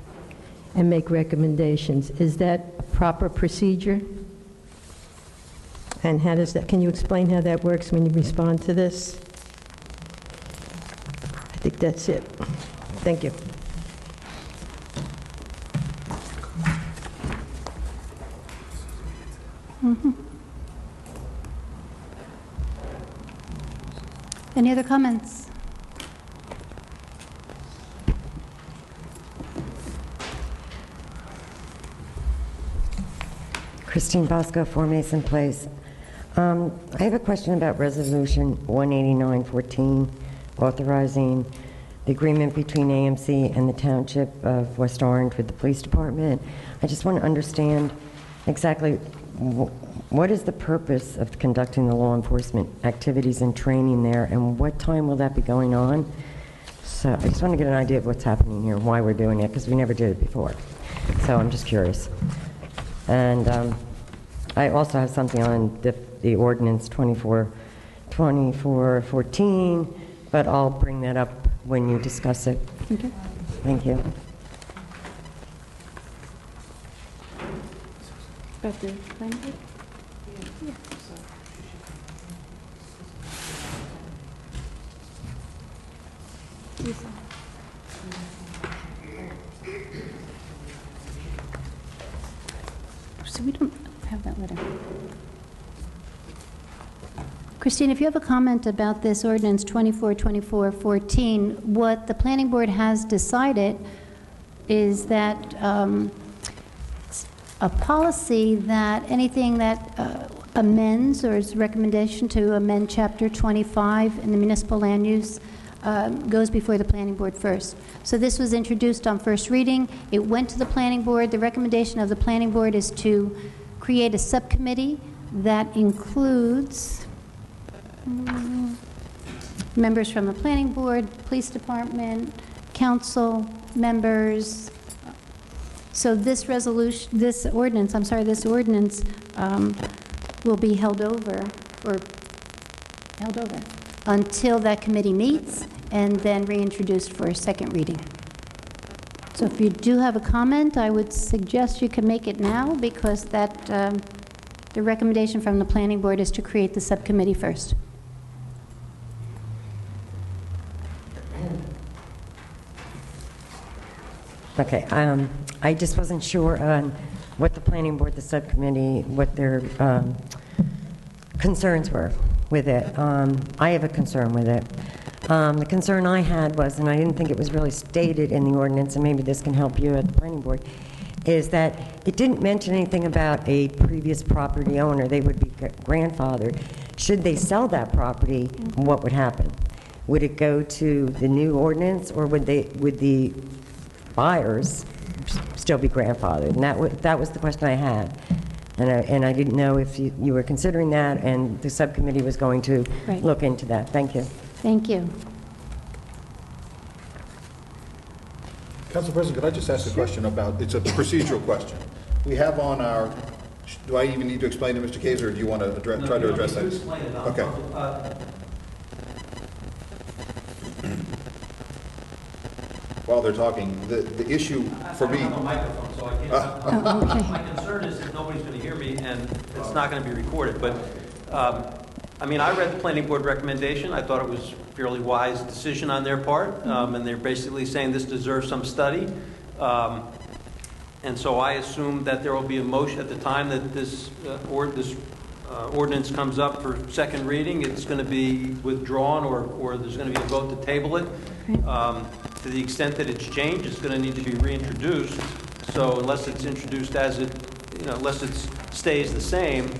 and make recommendations. Is that a proper procedure? And how does that, can you explain how that works when you respond to this? I think that's it. Thank you. Any other comments? Christine Bosco, 4 Mason Place. I have a question about Resolution 18914, authorizing the agreement between AMC and the Township of West Orange with the Police Department. I just want to understand exactly what is the purpose of conducting the law enforcement activities and training there, and what time will that be going on? So I just want to get an idea of what's happening here, why we're doing it, because we never did it before. So I'm just curious. And I also have something on the ordinance 2414, but I'll bring that up when you discuss it. Okay. Thank you. About the planning board? Yeah. Lisa. Christine, if you have a comment about this ordinance 242414, what the planning board has decided is that a policy that anything that amends or is recommendation to amend Chapter 25 in the municipal land use goes before the planning board first. So this was introduced on first reading. It went to the planning board. The recommendation of the planning board is to create a subcommittee that includes members from the planning board, police department, council members. So this ordinance will be held over until that committee meets and then reintroduced for a second reading. So if you do have a comment, I would suggest you can make it now, because the recommendation from the planning board is to create the subcommittee first. Okay, I just wasn't sure on what the planning board, the subcommittee, what their concerns were with it. I have a concern with it. The concern I had was, and I didn't think it was really stated in the ordinance, and maybe this can help you at the planning board, is that it didn't mention anything about a previous property owner. They would be grandfathered. Should they sell that property, what would happen? Would it go to the new ordinance, or would the buyers still be grandfathered? And that was the question I had. And I didn't know if you were considering that, and the subcommittee was going to look into that. Thank you. Thank you. Council President, could I just ask a question about, it's a procedural question. We have on our, do I even need to explain to Mr. Kaiser, or do you want to try to address that? Okay. While they're talking, the issue for me... I don't have a microphone, so I can't. My concern is that nobody's going to hear me, and it's not going to be recorded. But, I mean, I read the planning board recommendation. I thought it was a fairly wise decision on their part, and they're basically saying this deserves some study. And so I assume that there will be a motion at the time that this ordinance comes up for second reading. It's going to be withdrawn, or there's going to be a vote to table it. To the extent that it's changed, it's going to need to be reintroduced. So unless it's introduced unless it stays the same,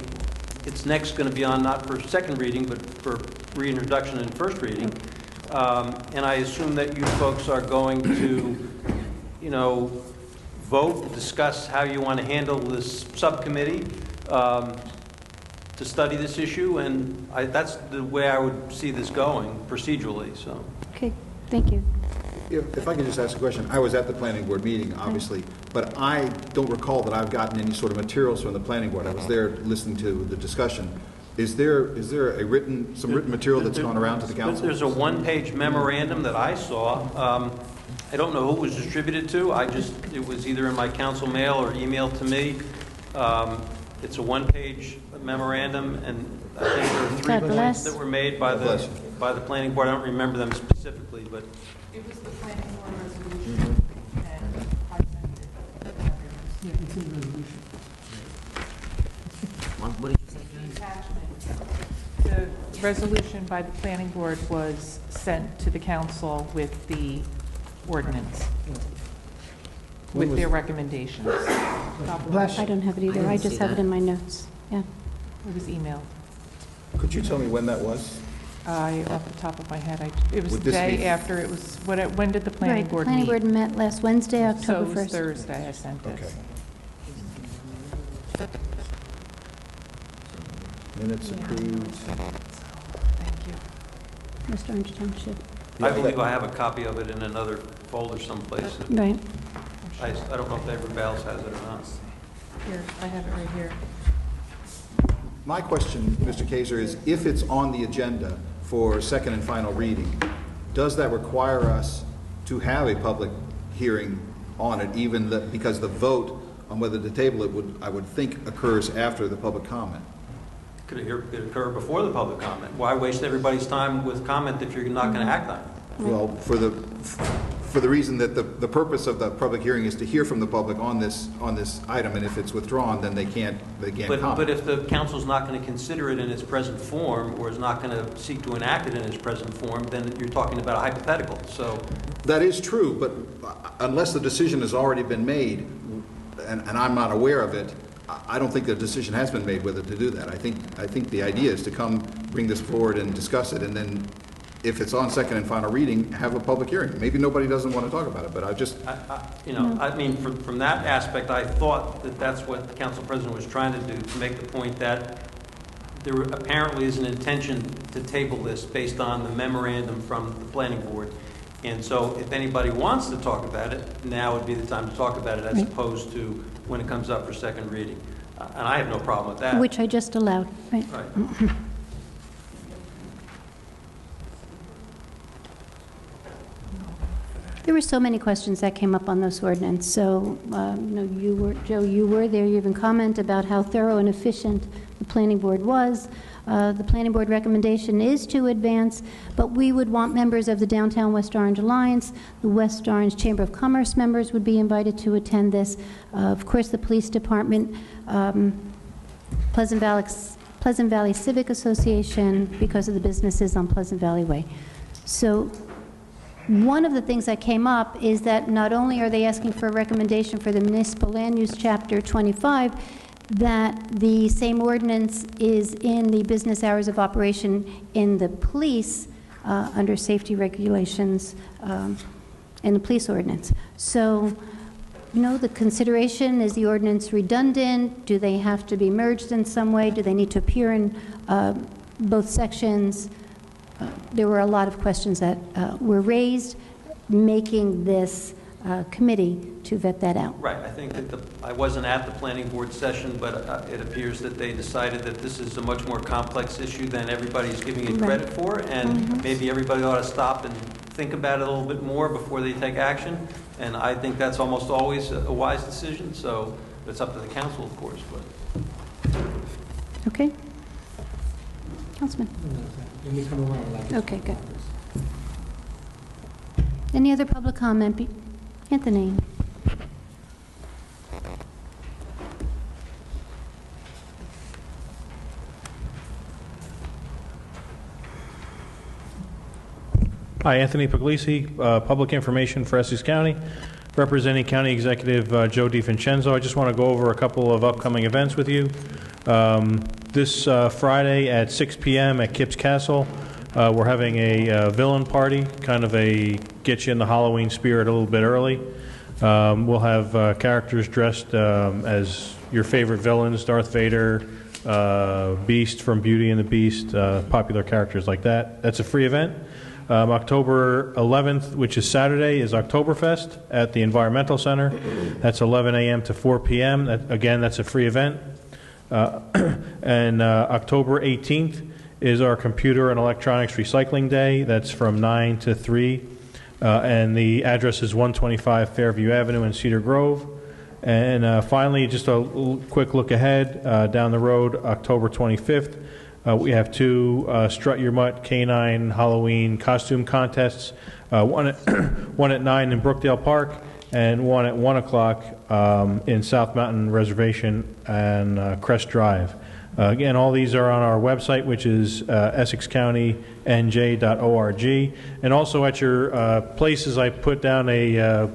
it's next going to be on not for second reading, but for reintroduction and first reading. And I assume that you folks are going to, vote, discuss how you want to handle this subcommittee to study this issue, and that's the way I would see this going procedurally. So. Okay, thank you. If I could just ask a question, I was at the planning board meeting, obviously, but I don't recall that I've gotten any sort of materials from the planning board. I was there listening to the discussion. Is there some written material that's gone around to the council? There's a one-page memorandum that I saw. I don't know who it was distributed to. It was either in my council mail or emailed to me. It's a one-page memorandum, and I think there are 3 points that were made by the planning board. I don't remember them specifically, but it was the planning board resolution, and I sent it. Yeah, it's in the resolution. What did you say, Jane? The resolution by the planning board was sent to the council with the ordinance, with their recommendations. I don't have it either. I just have it in my notes. Yeah. It was emailed. Could you tell me when that was? Off the top of my head, it was the day after it was, when did the planning board meet? Planning board met last Wednesday, October 1st. So it was Thursday I sent it. Okay. Minutes approved. Thank you. West Orange Township. I believe I have a copy of it in another folder someplace. Right. I don't know if Edward Bales has it or not. Here, I have it right here. My question, Mr. Kaiser, is if it's on the agenda for second and final reading, does that require us to have a public hearing on it, because the vote on whether to table it I would think occurs after the public comment? Could occur before the public comment. Why waste everybody's time with comment if you're not going to act on it? Well, for the reason that the purpose of the public hearing is to hear from the public on this item, and if it's withdrawn, then they can't comment. But if the council's not going to consider it in its present form, or is not going to seek to enact it in its present form, then you're talking about a hypothetical. So that is true, but unless the decision has already been made, and I'm not aware of it, I don't think the decision has been made whether to do that. I think the idea is to come, bring this forward and discuss it, and then if it's on second and final reading, have a public hearing. Maybe nobody doesn't want to talk about it, but I mean, from that aspect, I thought that that's what the council president was trying to do, to make the point that there apparently is an intention to table this based on the memorandum from the planning board. And so if anybody wants to talk about it, now would be the time to talk about it, as opposed to when it comes up for second reading. And I have no problem with that. Which I just allowed, right? Right. There were so many questions that came up on this ordinance. So, Joe, you were there. You even comment about how thorough and efficient the planning board was. The planning board recommendation is to advance, but we would want members of the Downtown West Orange Alliance, the West Orange Chamber of Commerce members would be invited to attend this. Of course, the police department, Pleasant Valley Civic Association, because of the businesses on Pleasant Valley Way. So one of the things that came up is that not only are they asking for a recommendation for the municipal land use chapter 25, that the same ordinance is in the business hours of operation in the police under safety regulations in the police ordinance. So, the consideration, is the ordinance redundant? Do they have to be merged in some way? Do they need to appear in both sections? There were a lot of questions that were raised, making this committee to vet that out. Right. I think that I wasn't at the planning board session, but it appears that they decided that this is a much more complex issue than everybody's giving it credit for, and maybe everybody ought to stop and think about it a little bit more before they take action. And I think that's almost always a wise decision. So it's up to the council, of course. But okay, Councilman. Okay, good. Any other public comment? Anthony. Hi, Anthony Puglisi, Public Information for Essex County, representing County Executive Joe DiVincenzo. I just want to go over a couple of upcoming events with you. This Friday at 6 p.m. at Kipps Castle, we're having a villain party, kind of a get you in the Halloween spirit a little bit early. We'll have characters dressed as your favorite villains, Darth Vader, Beast from Beauty and the Beast, popular characters like that. That's a free event. October 11th, which is Saturday, is Oktoberfest at the Environmental Center. That's 11 a.m. to 4 p.m. Again, that's a free event. And October 18th is our Computer and Electronics Recycling Day. That's from 9 to 3. And the address is 125 Fairview Avenue in Cedar Grove. And finally, just a quick look ahead, down the road, October 25th, we have two Strut Your Mutt Canine Halloween costume contests, one at 9 in Brookdale Park and one at 1 o'clock in South Mountain Reservation and Crest Drive. Again, all these are on our website, which is EssexCountyNJ.org. And also at your places, I put down a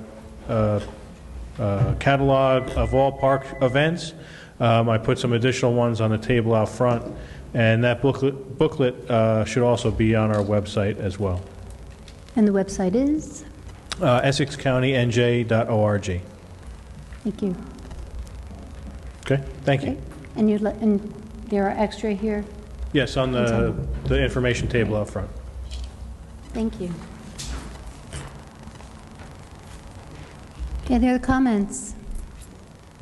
catalog of all park events. I put some additional ones on the table out front. And that booklet should also be on our website as well. And the website is? EssexCountyNJ.org. Thank you. Okay, thank you. And and there are extra here? Yes, on the information table out front. Thank you. Any other comments?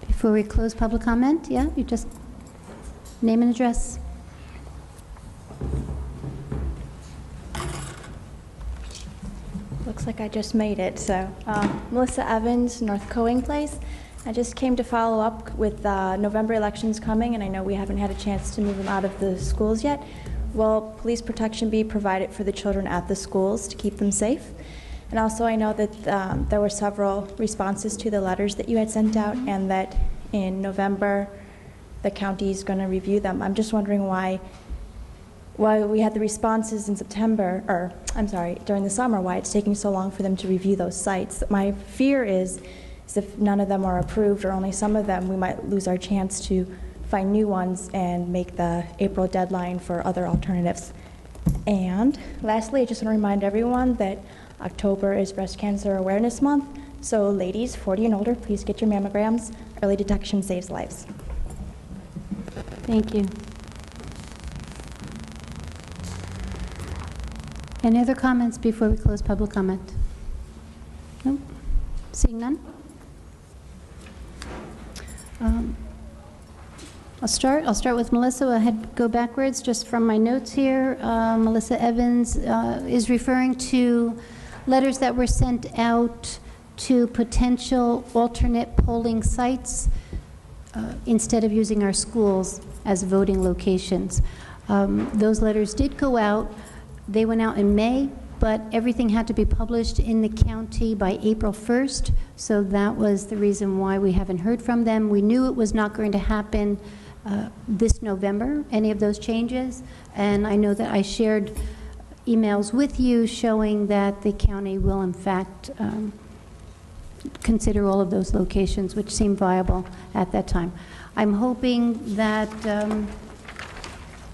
Before we close public comment, yeah, you just name and address. Looks like I just made it. So, Melissa Evans, North Coing Place. I just came to follow up with November elections coming, and I know we haven't had a chance to move them out of the schools yet. Will police protection be provided for the children at the schools to keep them safe? And also, I know that there were several responses to the letters that you had sent out, and that in November, the county is going to review them. I'm just wondering why we had the responses in September, or I'm sorry, during the summer, why it's taking so long for them to review those sites. My fear is if none of them are approved, or only some of them, we might lose our chance to find new ones and make the April deadline for other alternatives. And lastly, I just want to remind everyone that October is Breast Cancer Awareness Month, so ladies 40 and older, please get your mammograms. Early detection saves lives. Thank you. Any other comments before we close public comment? Nope. Seeing none? I'll start with Melissa. I'll go backwards just from my notes here. Melissa Evans is referring to letters that were sent out to potential alternate polling sites instead of using our schools as voting locations. Those letters did go out. They went out in May, but everything had to be published in the county by April 1st, so that was the reason why we haven't heard from them. We knew it was not going to happen this November, any of those changes, and I know that I shared emails with you showing that the county will in fact consider all of those locations which seem viable at that time. I'm hoping that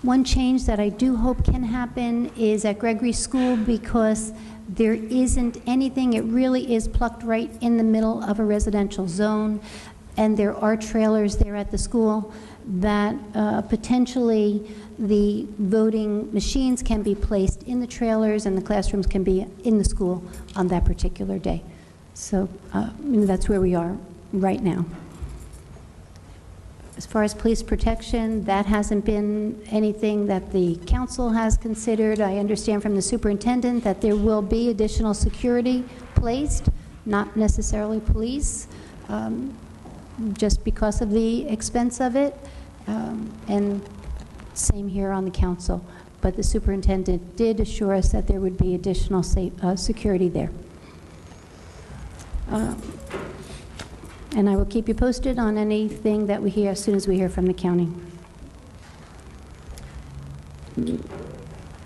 one change that I do hope can happen is at Gregory School, because there isn't anything. It really is plucked right in the middle of a residential zone, and there are trailers there at the school that potentially the voting machines can be placed in the trailers and the classrooms can be in the school on that particular day. So that's where we are right now. As far as police protection, that hasn't been anything that the council has considered. I understand from the superintendent that there will be additional security placed, not necessarily police, just because of the expense of it, and same here on the council. But the superintendent did assure us that there would be additional security there. And I will keep you posted on anything that we hear as soon as we hear from the county.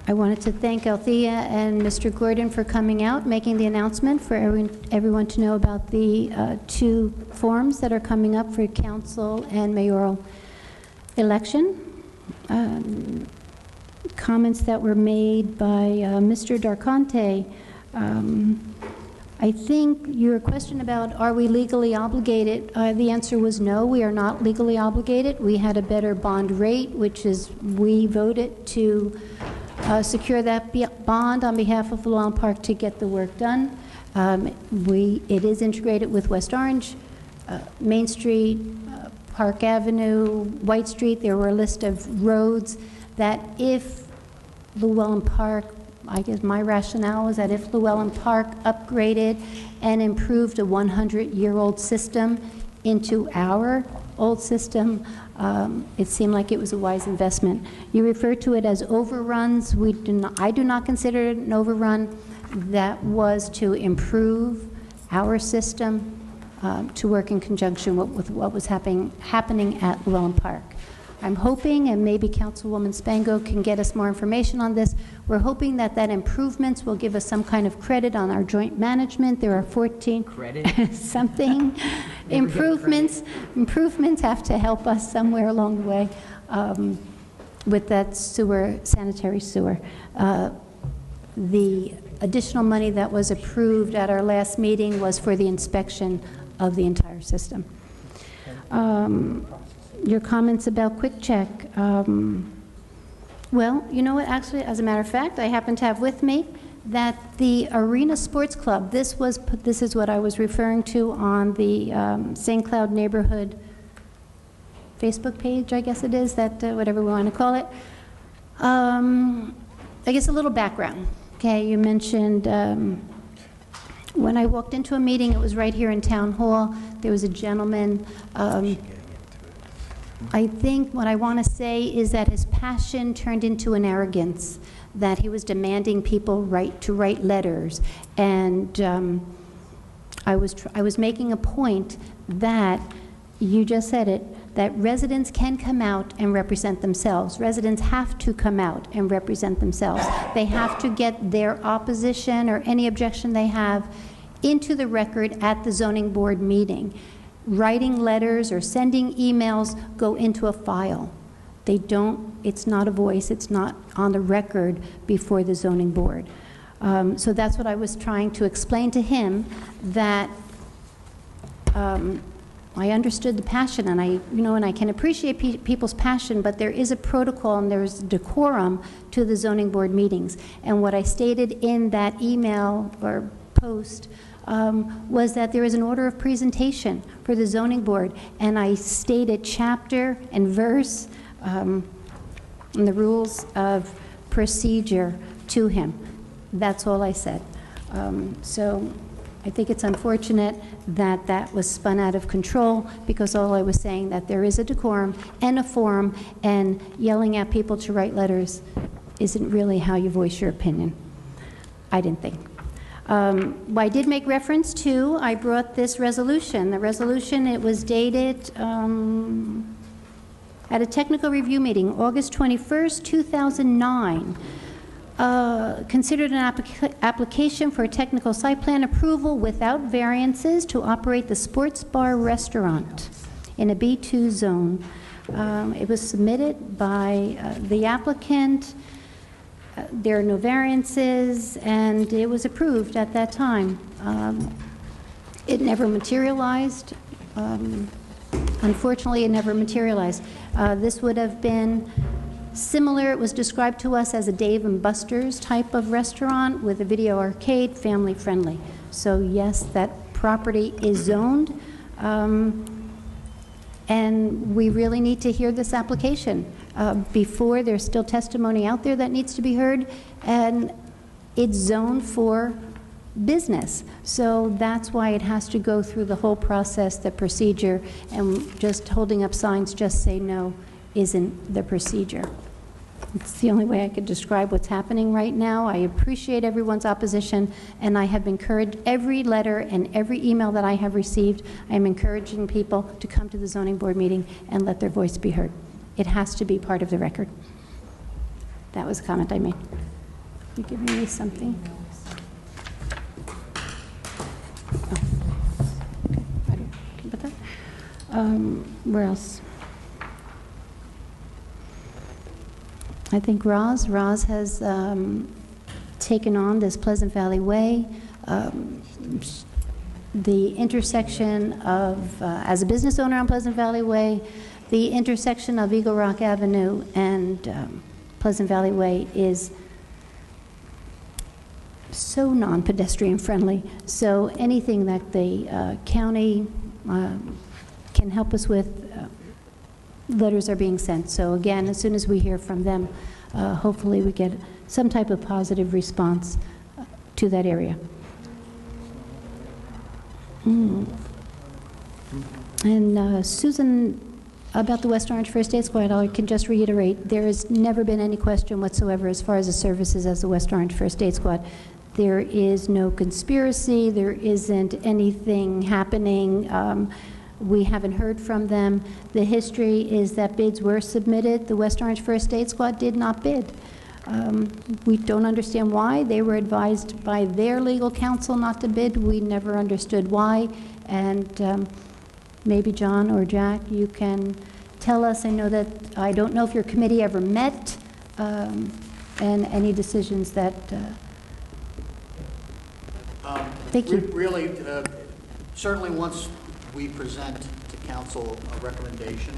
I wanted to thank Althea and Mr. Gordon for coming out, making the announcement for everyone to know about the 2 forms that are coming up for council and mayoral election. Comments that were made by Mr. Darconte. I think your question about are we legally obligated, the answer was no, we are not legally obligated. We had a better bond rate, which is we voted to secure that bond on behalf of Llewellyn Park to get the work done. It is integrated with West Orange, Main Street, Park Avenue, White Street. There were a list of roads that if Llewellyn Park, I guess my rationale is that if Llewellyn Park upgraded and improved a 100-year-old system into our old system, it seemed like it was a wise investment. You refer to it as overruns. I do not consider it an overrun. That was to improve our system to work in conjunction with what was happening at Llewellyn Park. I'm hoping, and maybe Councilwoman Spango can get us more information on this, we're hoping that improvements will give us some kind of credit on our joint management. There are 14 something improvements. Improvements have to help us somewhere along the way with that sanitary sewer. The additional money that was approved at our last meeting was for the inspection of the entire system. Your comments about Quick Check. Well, you know what, actually, as a matter of fact, I happen to have with me that the Arena Sports Club, this is what I was referring to on the St. Cloud Neighborhood Facebook page, I guess it is, that whatever we want to call it. I guess a little background. Okay, you mentioned when I walked into a meeting, it was right here in Town Hall. There was a gentleman. I think what I want to say is that his passion turned into an arrogance, that he was demanding people to write letters. And I was making a point that, you just said it, that residents can come out and represent themselves. Residents have to come out and represent themselves. They have to get their opposition or any objection they have into the record at the zoning board meeting. Writing letters or sending emails go into a file. They don't, it's not a voice, it's not on the record before the zoning board. So that's what I was trying to explain to him, that I understood the passion, and I can appreciate people's passion, but there is a protocol and there's decorum to the zoning board meetings. And what I stated in that email or post was that there is an order of presentation for the zoning board, and I stated chapter and verse in the rules of procedure to him. That's all I said. So I think it's unfortunate that that was spun out of control, because all I was saying that there is a decorum and a forum, and yelling at people to write letters isn't really how you voice your opinion, I didn't think. I did make reference to, I brought this resolution. The resolution, it was dated at a technical review meeting, August 21st, 2009. Considered an application for a technical site plan approval without variances to operate the sports bar restaurant in a B2 zone. It was submitted by the applicant. There are no variances, and it was approved at that time. It never materialized. Unfortunately, it never materialized. This would have been similar. It was described to us as a Dave & Buster's type of restaurant with a video arcade, family friendly. So yes, that property is zoned, and we really need to hear this application before there's still testimony out there that needs to be heard, and it's zoned for business. So that's why it has to go through the whole process, the procedure, and just holding up signs, just say no, isn't the procedure. It's the only way I could describe what's happening right now. I appreciate everyone's opposition, and I have encouraged every letter and every email that I have received. I am encouraging people to come to the zoning board meeting and let their voice be heard. It has to be part of the record. That was a comment I made. You giving me something? Oh. Okay. I don't care about that. Where else? I think Roz has taken on this Pleasant Valley Way, the intersection of, as a business owner on Pleasant Valley Way, the intersection of Eagle Rock Avenue and Pleasant Valley Way is so non-pedestrian friendly. So anything that the county can help us with, letters are being sent. So again, as soon as we hear from them, hopefully we get some type of positive response to that area. And Susan, about the West Orange First Aid Squad, I can just reiterate, there has never been any question whatsoever as far as the services as the West Orange First Aid Squad. There is no conspiracy, there isn't anything happening. We haven't heard from them. The history is that bids were submitted. The West Orange First Aid Squad did not bid. We don't understand why. They were advised by their legal counsel not to bid. We never understood why. And maybe John or Jack, you can tell us. I don't know if your committee ever met, and any decisions that. Thank you. Really, certainly once we present to council a recommendation,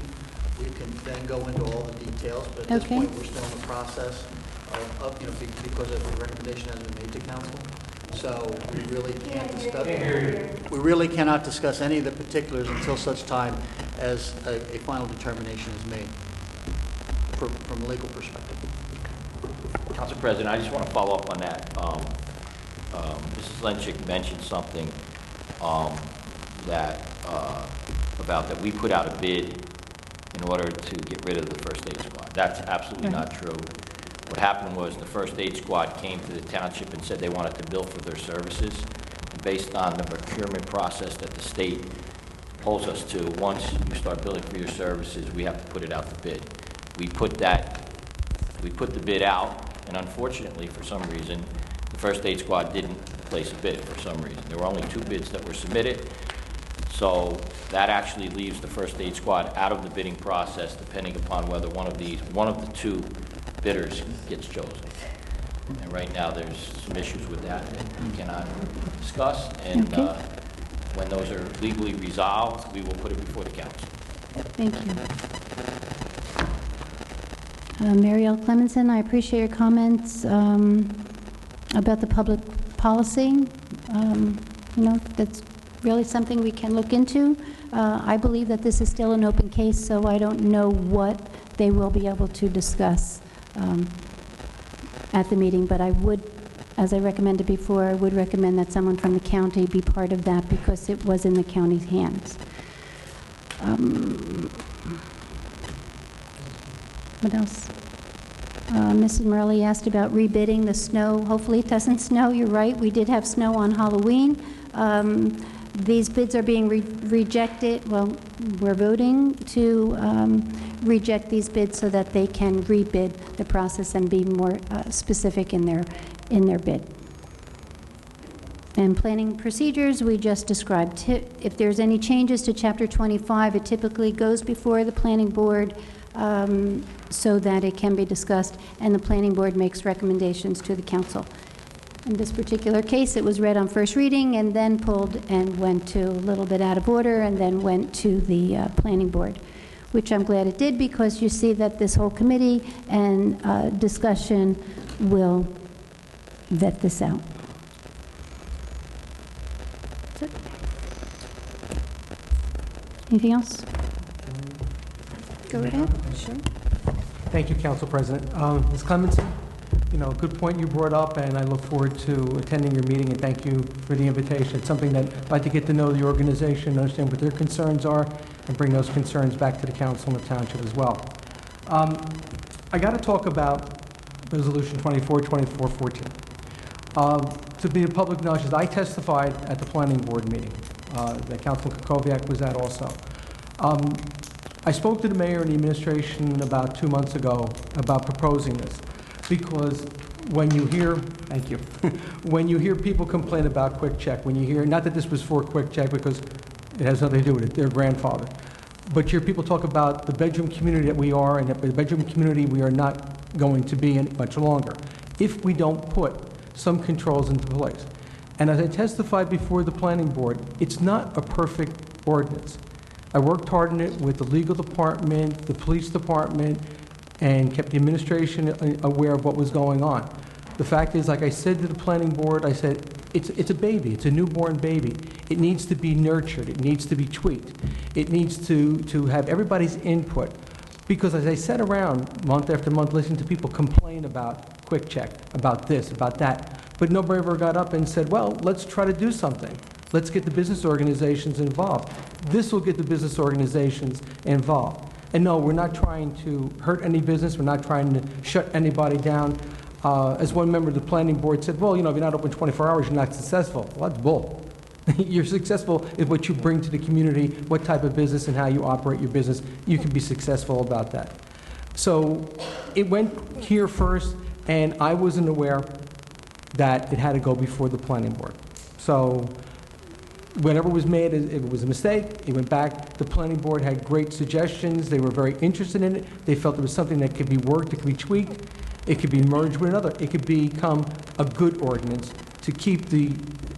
we can then go into all the details, but at this point we're still in the process of because the recommendation hasn't been made to council. So we really can't discuss, we really cannot discuss any of the particulars until such time as a final determination is made from a legal perspective. Council President, I just want to follow up on that. Mrs. Lenchick mentioned something about that we put out a bid in order to get rid of the first aid squad. That's absolutely not true. What happened was the first aid squad came to the township and said they wanted to bill for their services. And based on the procurement process that the state holds us to, once you start billing for your services, we have to put it out to bid. We put the bid out, and unfortunately, for some reason, the first aid squad didn't place a bid for some reason. There were only 2 bids that were submitted, so that actually leaves the first aid squad out of the bidding process, depending upon whether one of the 2 bidders gets chosen. And right now, there's some issues with that we cannot discuss, and when those are legally resolved, we will put it before the council. Thank you. Marielle Clemenson, I appreciate your comments about the public policy. That's really something we can look into. I believe that this is still an open case, so I don't know what they will be able to discuss at the meeting, but I would, as I recommended before, I would recommend that someone from the county be part of that because it was in the county's hands. What else? Mrs. Murley asked about rebidding the snow. Hopefully it doesn't snow. You're right. We did have snow on Halloween. These bids are being rejected. Well, we're voting to reject these bids so that they can rebid the process and be more specific in their bid. And planning procedures, we just described. If there's any changes to Chapter 25, it typically goes before the Planning Board so that it can be discussed, and the Planning Board makes recommendations to the Council. In this particular case, it was read on first reading and then pulled and went to a little bit out of order and then went to the Planning Board, which I'm glad it did because you see that this whole committee and discussion will vet this out. That's it. Anything else? Go right ahead. Sure. Thank you, Council President. Ms. Clemenson, good point you brought up, and I look forward to attending your meeting, and thank you for the invitation. It's something that I'd like to get to know the organization, understand what their concerns are, and bring those concerns back to the council and the township as well. I got to talk about Resolution 2414. To be a public knowledge, I testified at the Planning Board meeting that Councilman Kukoviac was at also. I spoke to the mayor and the administration about 2 months ago about proposing this, because when you hear, thank you, when you hear people complain about Quick Check, when you hear, not that this was for Quick Check because it has nothing to do with it, their grandfather, but you hear people talk about the bedroom community that we are and the bedroom community we are not going to be in much longer if we don't put some controls into place. And as I testified before the Planning Board, it's not a perfect ordinance. I worked hard on it with the legal department, the police department, and kept the administration aware of what was going on. The fact is, like I said to the Planning Board, I said, it's a baby, it's a newborn baby. It needs to be nurtured, it needs to be tweaked. It needs to have everybody's input. Because as I sat around month after month listening to people complain about Quick Check, about this, about that, but nobody ever got up and said, well, let's try to do something. Let's get the business organizations involved. This will get the business organizations involved. And no, we're not trying to hurt any business. We're not trying to shut anybody down. As one member of the Planning Board said, well, if you're not open 24 hours, you're not successful. Well, that's bull. You're successful in what you bring to the community, what type of business and how you operate your business. You can be successful about that. So it went here first, and I wasn't aware that it had to go before the Planning Board. So whatever was made, it was a mistake. It went back. The Planning Board had great suggestions. They were very interested in it. They felt it was something that could be worked, it could be tweaked, it could be merged with another. It could become a good ordinance to keep the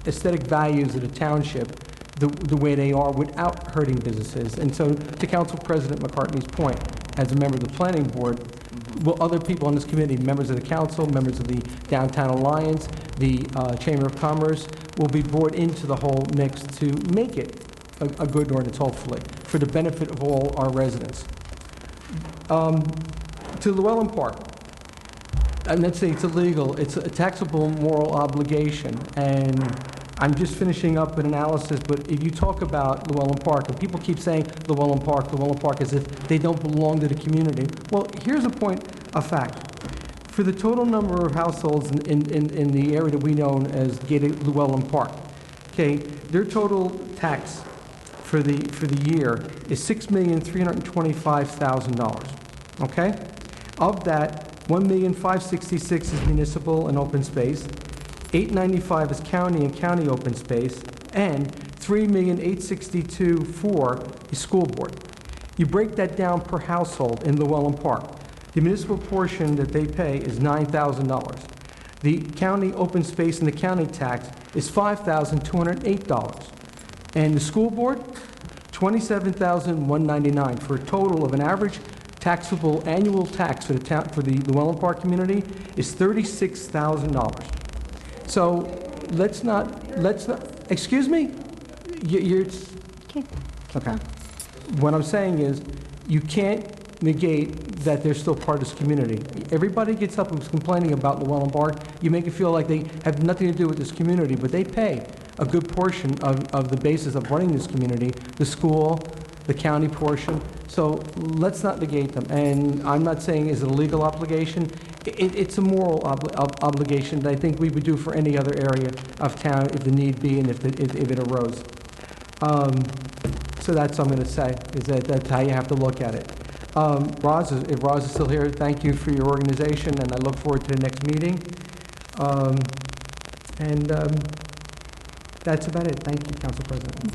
aesthetic values of the township the way they are without hurting businesses. And so to Council President McCartney's point, as a member of the Planning Board, will other people on this committee, members of the council, members of the Downtown Alliance, the Chamber of Commerce, will be brought into the whole mix to make it a good ordinance, hopefully, for the benefit of all our residents. To Llewellyn Park, I'm not saying it's illegal, it's a taxable moral obligation, and I'm just finishing up an analysis, but if you talk about Llewellyn Park, and people keep saying Llewellyn Park, as if they don't belong to the community, well, here's a point of fact. for the total number of households in the area that we know as gated Llewellyn Park, okay, their total tax for the year is $6,325,000. Okay, of that, $1,566,000 is municipal and open space, $895,000 is county and county open space, and $3,862,400 is school board. You break that down per household in Llewellyn Park. The municipal portion that they pay is $9,000. The county open space and the county tax is $5,208. And the school board, $27,199, for a total of an average taxable annual tax for the Llewellyn Park community is $36,000. So let's not, excuse me? You're, okay. What I'm saying is, you can't negate that they're still part of this community. Everybody gets up and is complaining about Llewellyn Park. You make it feel like they have nothing to do with this community, but they pay a good portion of the basis of running this community, the school, the county portion. So let's not negate them. And I'm not saying is it a legal obligation. It's a moral obligation that I think we would do for any other area of town if the need be and if it arose. So that's what I'm going to say, is that's how you have to look at it. Roz, if Roz is still here, thank you for your organization, and I look forward to the next meeting. That's about it. Thank you, Council President.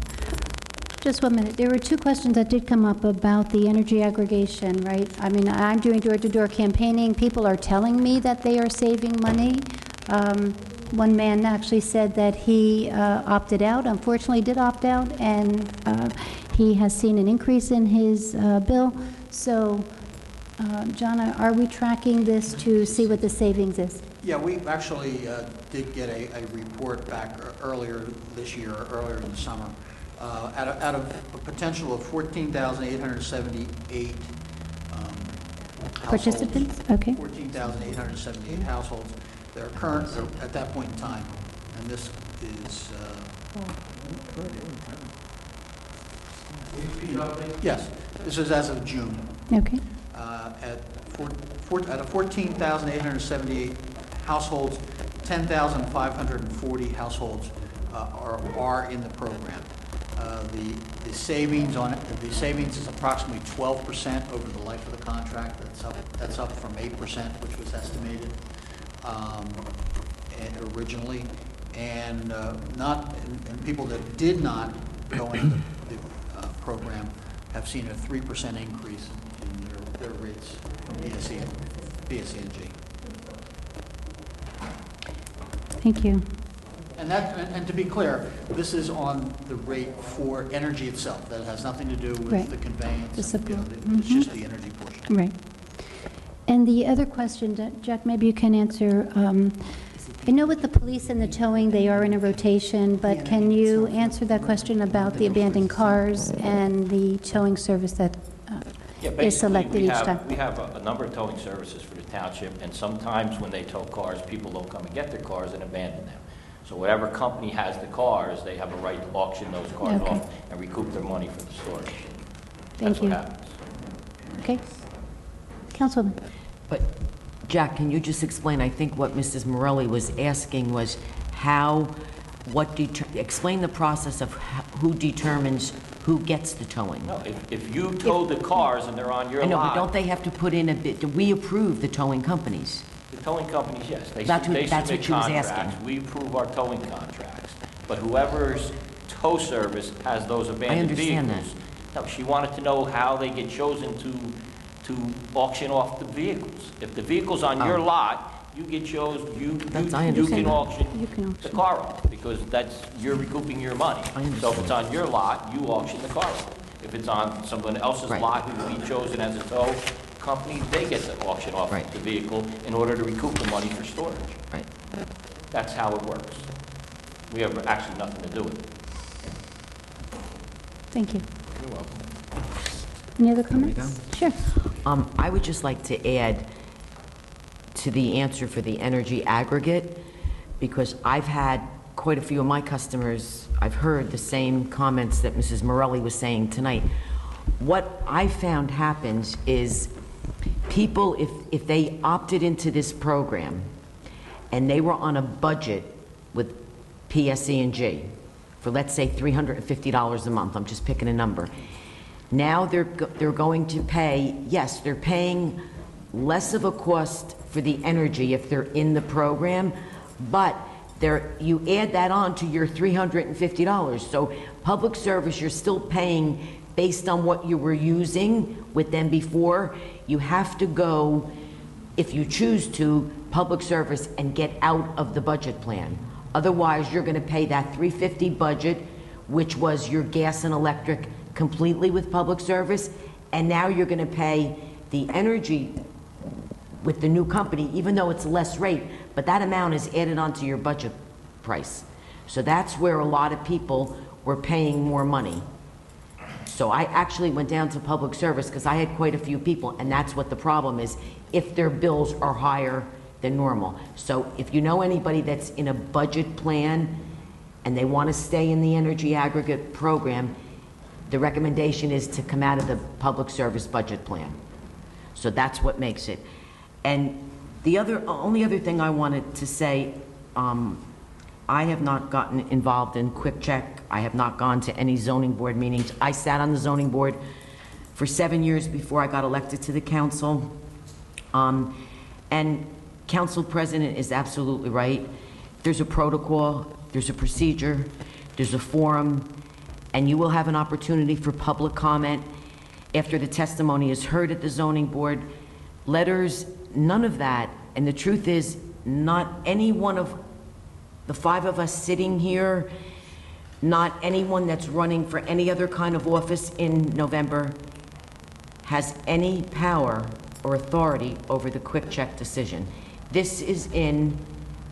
Just 1 minute. There were two questions that did come up about the energy aggregation, right? I mean, I'm doing door-to-door campaigning. People are telling me that they are saving money. One man actually said that he opted out, unfortunately did opt out, and he has seen an increase in his bill. So, John, are we tracking this to see what the savings is? Yeah, we actually did get a report back earlier this year, earlier in the summer. Out of a potential of 14,878 participants, okay. 14,878 households. They're current at that point in time, and this is. Yes, this is as of June. Okay. Out of 14,878 households, 10,540 households are in the program. The savings is approximately 12% over the life of the contract. That's up from 8%, which was estimated originally, and people that did not go into the program have seen a 3% increase in their rates from BSE&G. Thank you. And to be clear, this is on the rate for energy itself. That has nothing to do with the conveyance. It's just the energy portion. Right. And the other question, Jack, maybe you can answer. I know with the police and the towing, they are in a rotation, but can you answer that question about the abandoned cars and the towing service that is selected each time? We have a number of towing services for the township, and sometimes when they tow cars, people don't come and get their cars and abandon them. So whatever company has the cars, they have a right to auction those cars off and recoup their money for the storage. Thank you. That's what happens. Okay. Councilwoman. But, Jack, can you just explain, I think what Mrs. Morelli was asking was explain the process of who determines who gets the towing? No, if you tow the cars and they're on your lot. I know, but don't they have to put in a bid? Do we approve the towing companies? The towing companies, yes. They That's what submit she was contracts. asking. We approve our towing contracts. But whoever's tow service has those abandoned vehicles. I understand that. No, she wanted to know how they get chosen to auction off the vehicles. If the vehicle's on your lot, you get chosen, you can auction the car off, because you're recouping your money. So if it's on your lot, you auction the car off. If it's on someone else's lot who will be chosen as a tow company, they get to auction off the vehicle in order to recoup the money for storage. Right. That's how it works. We have actually nothing to do with it. Thank you. You're welcome. Any other comments? Sure. I would just like to add to the answer for the energy aggregate, because I've had quite a few of my customers, I've heard the same comments that Mrs. Morelli was saying tonight. What I found happens is people, if they opted into this program and they were on a budget with PSE&G for, let's say, $350 a month, I'm just picking a number, now they're going to pay, yes, they're paying less of a cost for the energy if they're in the program, but you add that on to your $350. So public service, you're still paying based on what you were using with them before. You have to go, if you choose to, public service and get out of the budget plan. Otherwise, you're going to pay that $350 budget, which was your gas and electric, completely with public service, and now you're going to pay the energy with the new company, even though it's less rate, but that amount is added onto your budget price. So that's where a lot of people were paying more money. So I actually went down to public service because I had quite a few people, and that's what the problem is, if their bills are higher than normal. So if you know anybody that's in a budget plan and they want to stay in the energy aggregate program, the recommendation is to come out of the public service budget plan. So that's what makes it. And the only other thing I wanted to say, I have not gotten involved in Quick Check. I have not gone to any zoning board meetings. I sat on the zoning board for 7 years before I got elected to the council. And council president is absolutely right. There's a protocol, there's a procedure, there's a forum, and you will have an opportunity for public comment after the testimony is heard at the zoning board. Letters, none of that. And the truth is, not any one of the 5 of us sitting here, not anyone that's running for any other kind of office in November has any power or authority over the Quick Check decision. This is in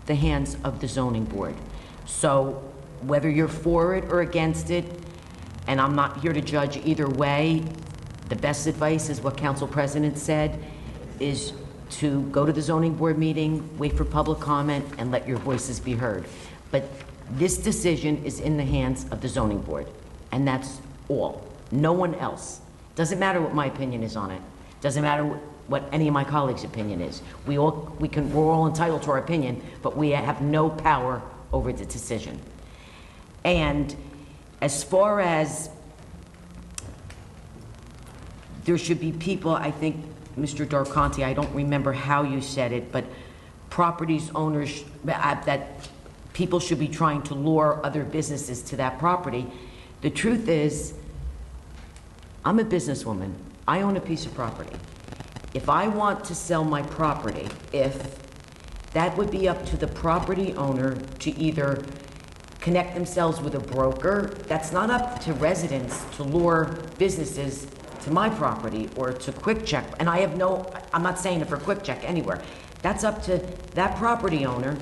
the hands of the zoning board. So whether you're for it or against it, and I'm not here to judge either way, the best advice is what council president said, is to go to the zoning board meeting, wait for public comment, and let your voices be heard. But this decision is in the hands of the zoning board, and that's all. No one else. Doesn't matter what my opinion is on it. Doesn't matter what any of my colleagues' opinion is. We're all entitled to our opinion, but we have no power over the decision. And as far as there should be people, I think, Mr. Darconti, I don't remember how you said it, but properties owners, that people should be trying to lure other businesses to that property. The truth is, I'm a businesswoman. I own a piece of property. If I want to sell my property, that would be up to the property owner to either connect themselves with a broker. That's not up to residents to lure businesses to my property or to Quick Check. And I'm not saying it for Quick Check anywhere. That's up to that property owner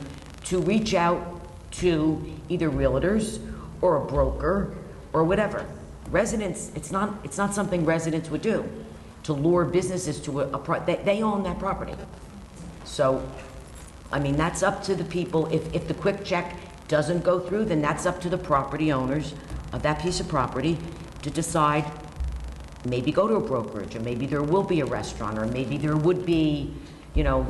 to reach out to either realtors or a broker or whatever. Residents, it's not something residents would do, to lure businesses to they own that property. So, I mean, that's up to the people. If the Quick Check doesn't go through, then that's up to the property owners of that piece of property to decide, maybe go to a brokerage, or maybe there will be a restaurant, or maybe there would be,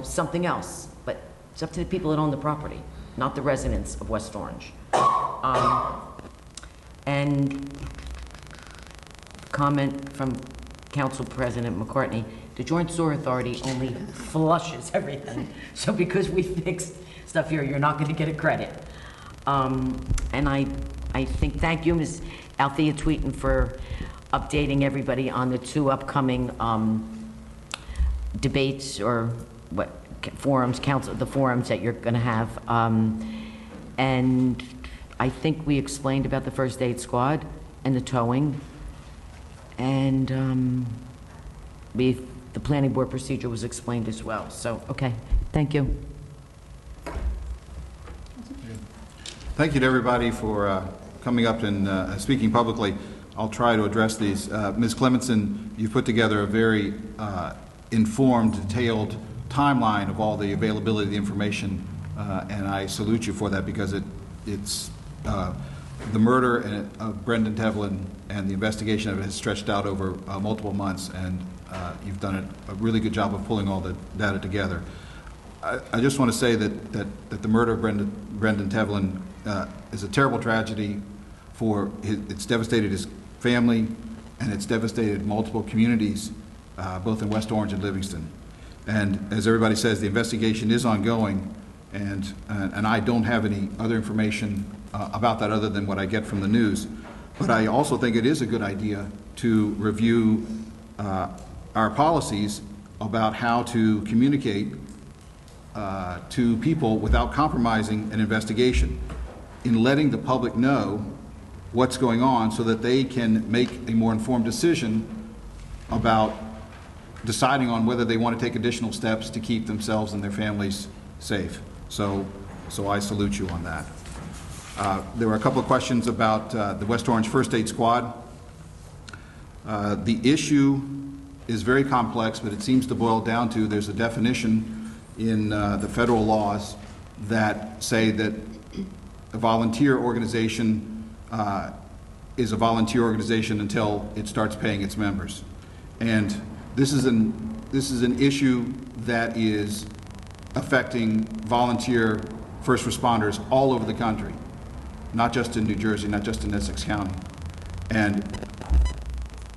something else. But it's up to the people that own the property, not the residents of West Orange. And comment from Council President McCartney, the Joint Sewer Authority only flushes everything. So because we fixed stuff here, you're not going to get a credit. And I think, thank you, Ms. Althea Tweeten, for updating everybody on the 2 upcoming debates, or what forums, the forums that you're going to have. And I think we explained about the first aid squad and the towing. And the planning board procedure was explained as well. So, okay, thank you. Thank you to everybody for coming up and speaking publicly. I'll try to address these. Ms. Clemenson, you've put together a very informed, detailed timeline of all the availability of the information, and I salute you for that, because it's the murder of Brendan Tevlin and the investigation of it has stretched out over multiple months, and You've done a really good job of pulling all the data together. I just want to say that the murder of Brendan Tevlin is a terrible tragedy it's devastated his family, and it's devastated multiple communities, both in West Orange and Livingston. And as everybody says, the investigation is ongoing, and I don't have any other information about that other than what I get from the news. But I also think it is a good idea to review our policies about how to communicate to people without compromising an investigation, in letting the public know what's going on so that they can make a more informed decision about deciding on whether they want to take additional steps to keep themselves and their families safe. So I salute you on that. There were a couple of questions about the West Orange First Aid Squad. The issue is very complex, but it seems to boil down to there's a definition in the federal laws that say that a volunteer organization is a volunteer organization until it starts paying its members. And this is an issue that is affecting volunteer first responders all over the country, not just in New Jersey, not just in Essex County. And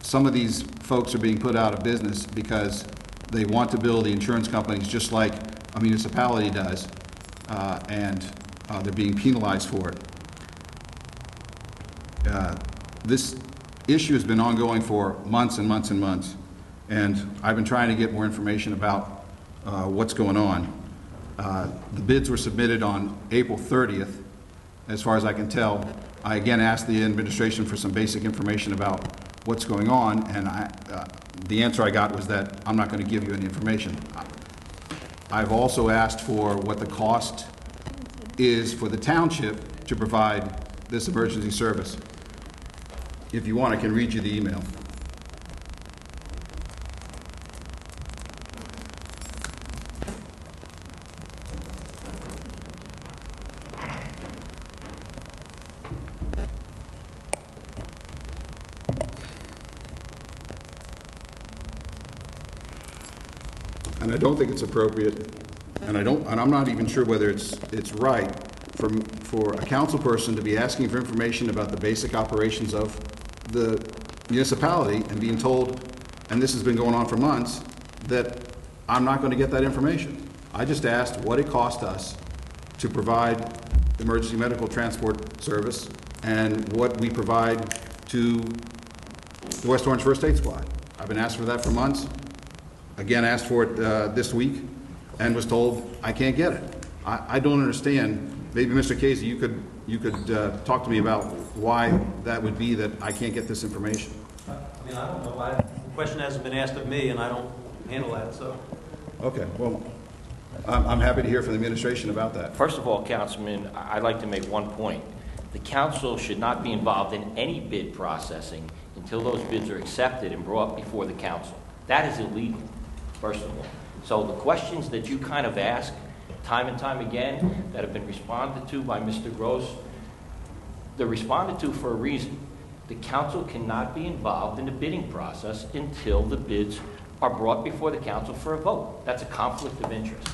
some of these folks are being put out of business because they want to bill the insurance companies just like a municipality does, and they're being penalized for it. This issue has been ongoing for months and months and months, and I've been trying to get more information about what's going on. The bids were submitted on April 30th, as far as I can tell. I again asked the administration for some basic information about what's going on, and the answer I got was that I'm not going to give you any information. I've also asked for what the cost is for the township to provide this emergency service. If you want, I can read you the email. And I don't think it's appropriate, and I'm not even sure whether it's right for a council person to be asking for information about the basic operations of the municipality and being told, and this has been going on for months, that I'm not going to get that information. I just asked what it cost us to provide emergency medical transport service and what we provide to the West Orange First Aid Squad. I've been asked for that for months. Again, asked for it this week and was told I can't get it. I don't understand. Maybe Mr. Casey, you could talk to me about why that would be that I can't get this information. I mean, I don't know why. The question hasn't been asked of me, and I don't handle that, so. Okay, well, I'm happy to hear from the administration about that. First of all, Councilman, I'd like to make one point. The council should not be involved in any bid processing until those bids are accepted and brought before the council. That is illegal, first of all. So the questions that you kind of ask time and time again that have been responded to by Mr. Gross, they're responded to for a reason. The council cannot be involved in the bidding process until the bids are brought before the council for a vote. That's a conflict of interest.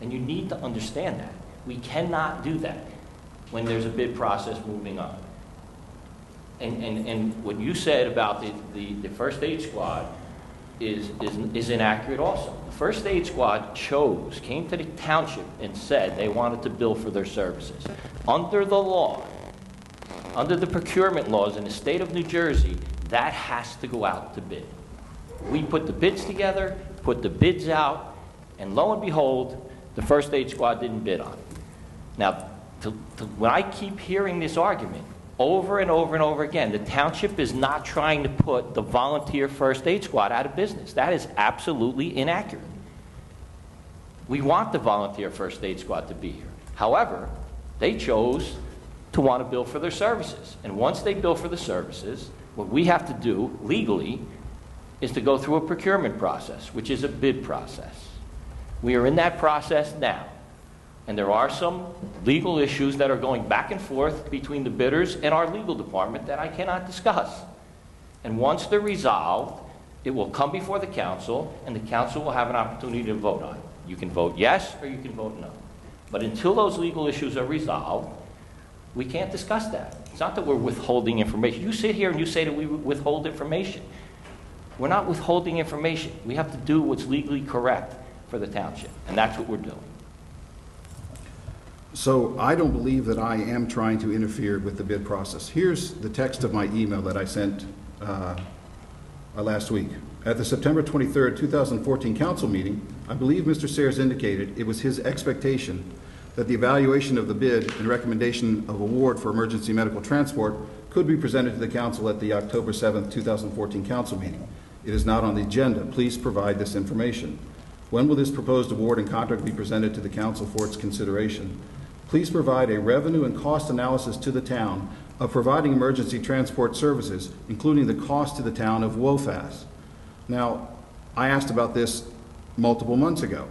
And you need to understand that. We cannot do that when there's a bid process moving on. And what you said about the first aid squad is inaccurate also. The first aid squad came to the township and said they wanted to bill for their services. Under the law, under the procurement laws in the state of New Jersey, that has to go out to bid. We put the bids together, put the bids out, and lo and behold, the first aid squad didn't bid on it. Now, when I keep hearing this argument over and over and over again, the township is not trying to put the volunteer first aid squad out of business. That is absolutely inaccurate. We want the volunteer first aid squad to be here. However, they chose to want to bill for their services. And once they bill for the services, what we have to do legally is to go through a procurement process, which is a bid process. We are in that process now. And there are some legal issues that are going back and forth between the bidders and our legal department that I cannot discuss. And once they're resolved It will come before the council, and the council will have an opportunity to vote on it. You can vote yes, or you can vote no. But until those legal issues are resolved, we can't discuss that. It's not that we're withholding information. You sit here and you say that we withhold information. We're not withholding information. We have to do what's legally correct for the township, and that's what we're doing. So I don't believe that I am trying to interfere with the bid process. Here's the text of my email that I sent last week. At the September 23rd, 2014 council meeting, I believe Mr. Sayers indicated it was his expectation that the evaluation of the bid and recommendation of award for emergency medical transport could be presented to the council at the October 7th, 2014 council meeting. It is not on the agenda. Please provide this information. When will this proposed award and contract be presented to the council for its consideration? Please provide a revenue and cost analysis to the town of providing emergency transport services, including the cost to the town of WOFAS. Now, I asked about this multiple months ago.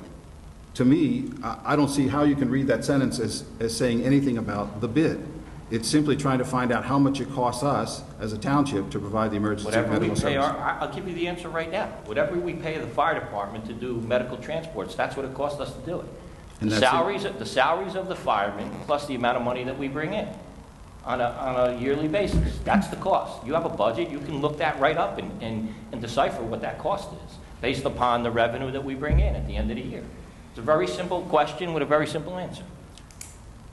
To me, I don't see how you can read that sentence as saying anything about the bid. It's simply trying to find out how much it costs us as a township to provide the emergency medical service. I'll give you the answer right now. Whatever we pay the fire department to do medical transports, that's what it costs us to do it. And The salaries of the firemen plus the amount of money that we bring in on a yearly basis. That's the cost. You have a budget, you can look that right up and decipher what that cost is based upon the revenue that we bring in at the end of the year. It's a very simple question with a very simple answer.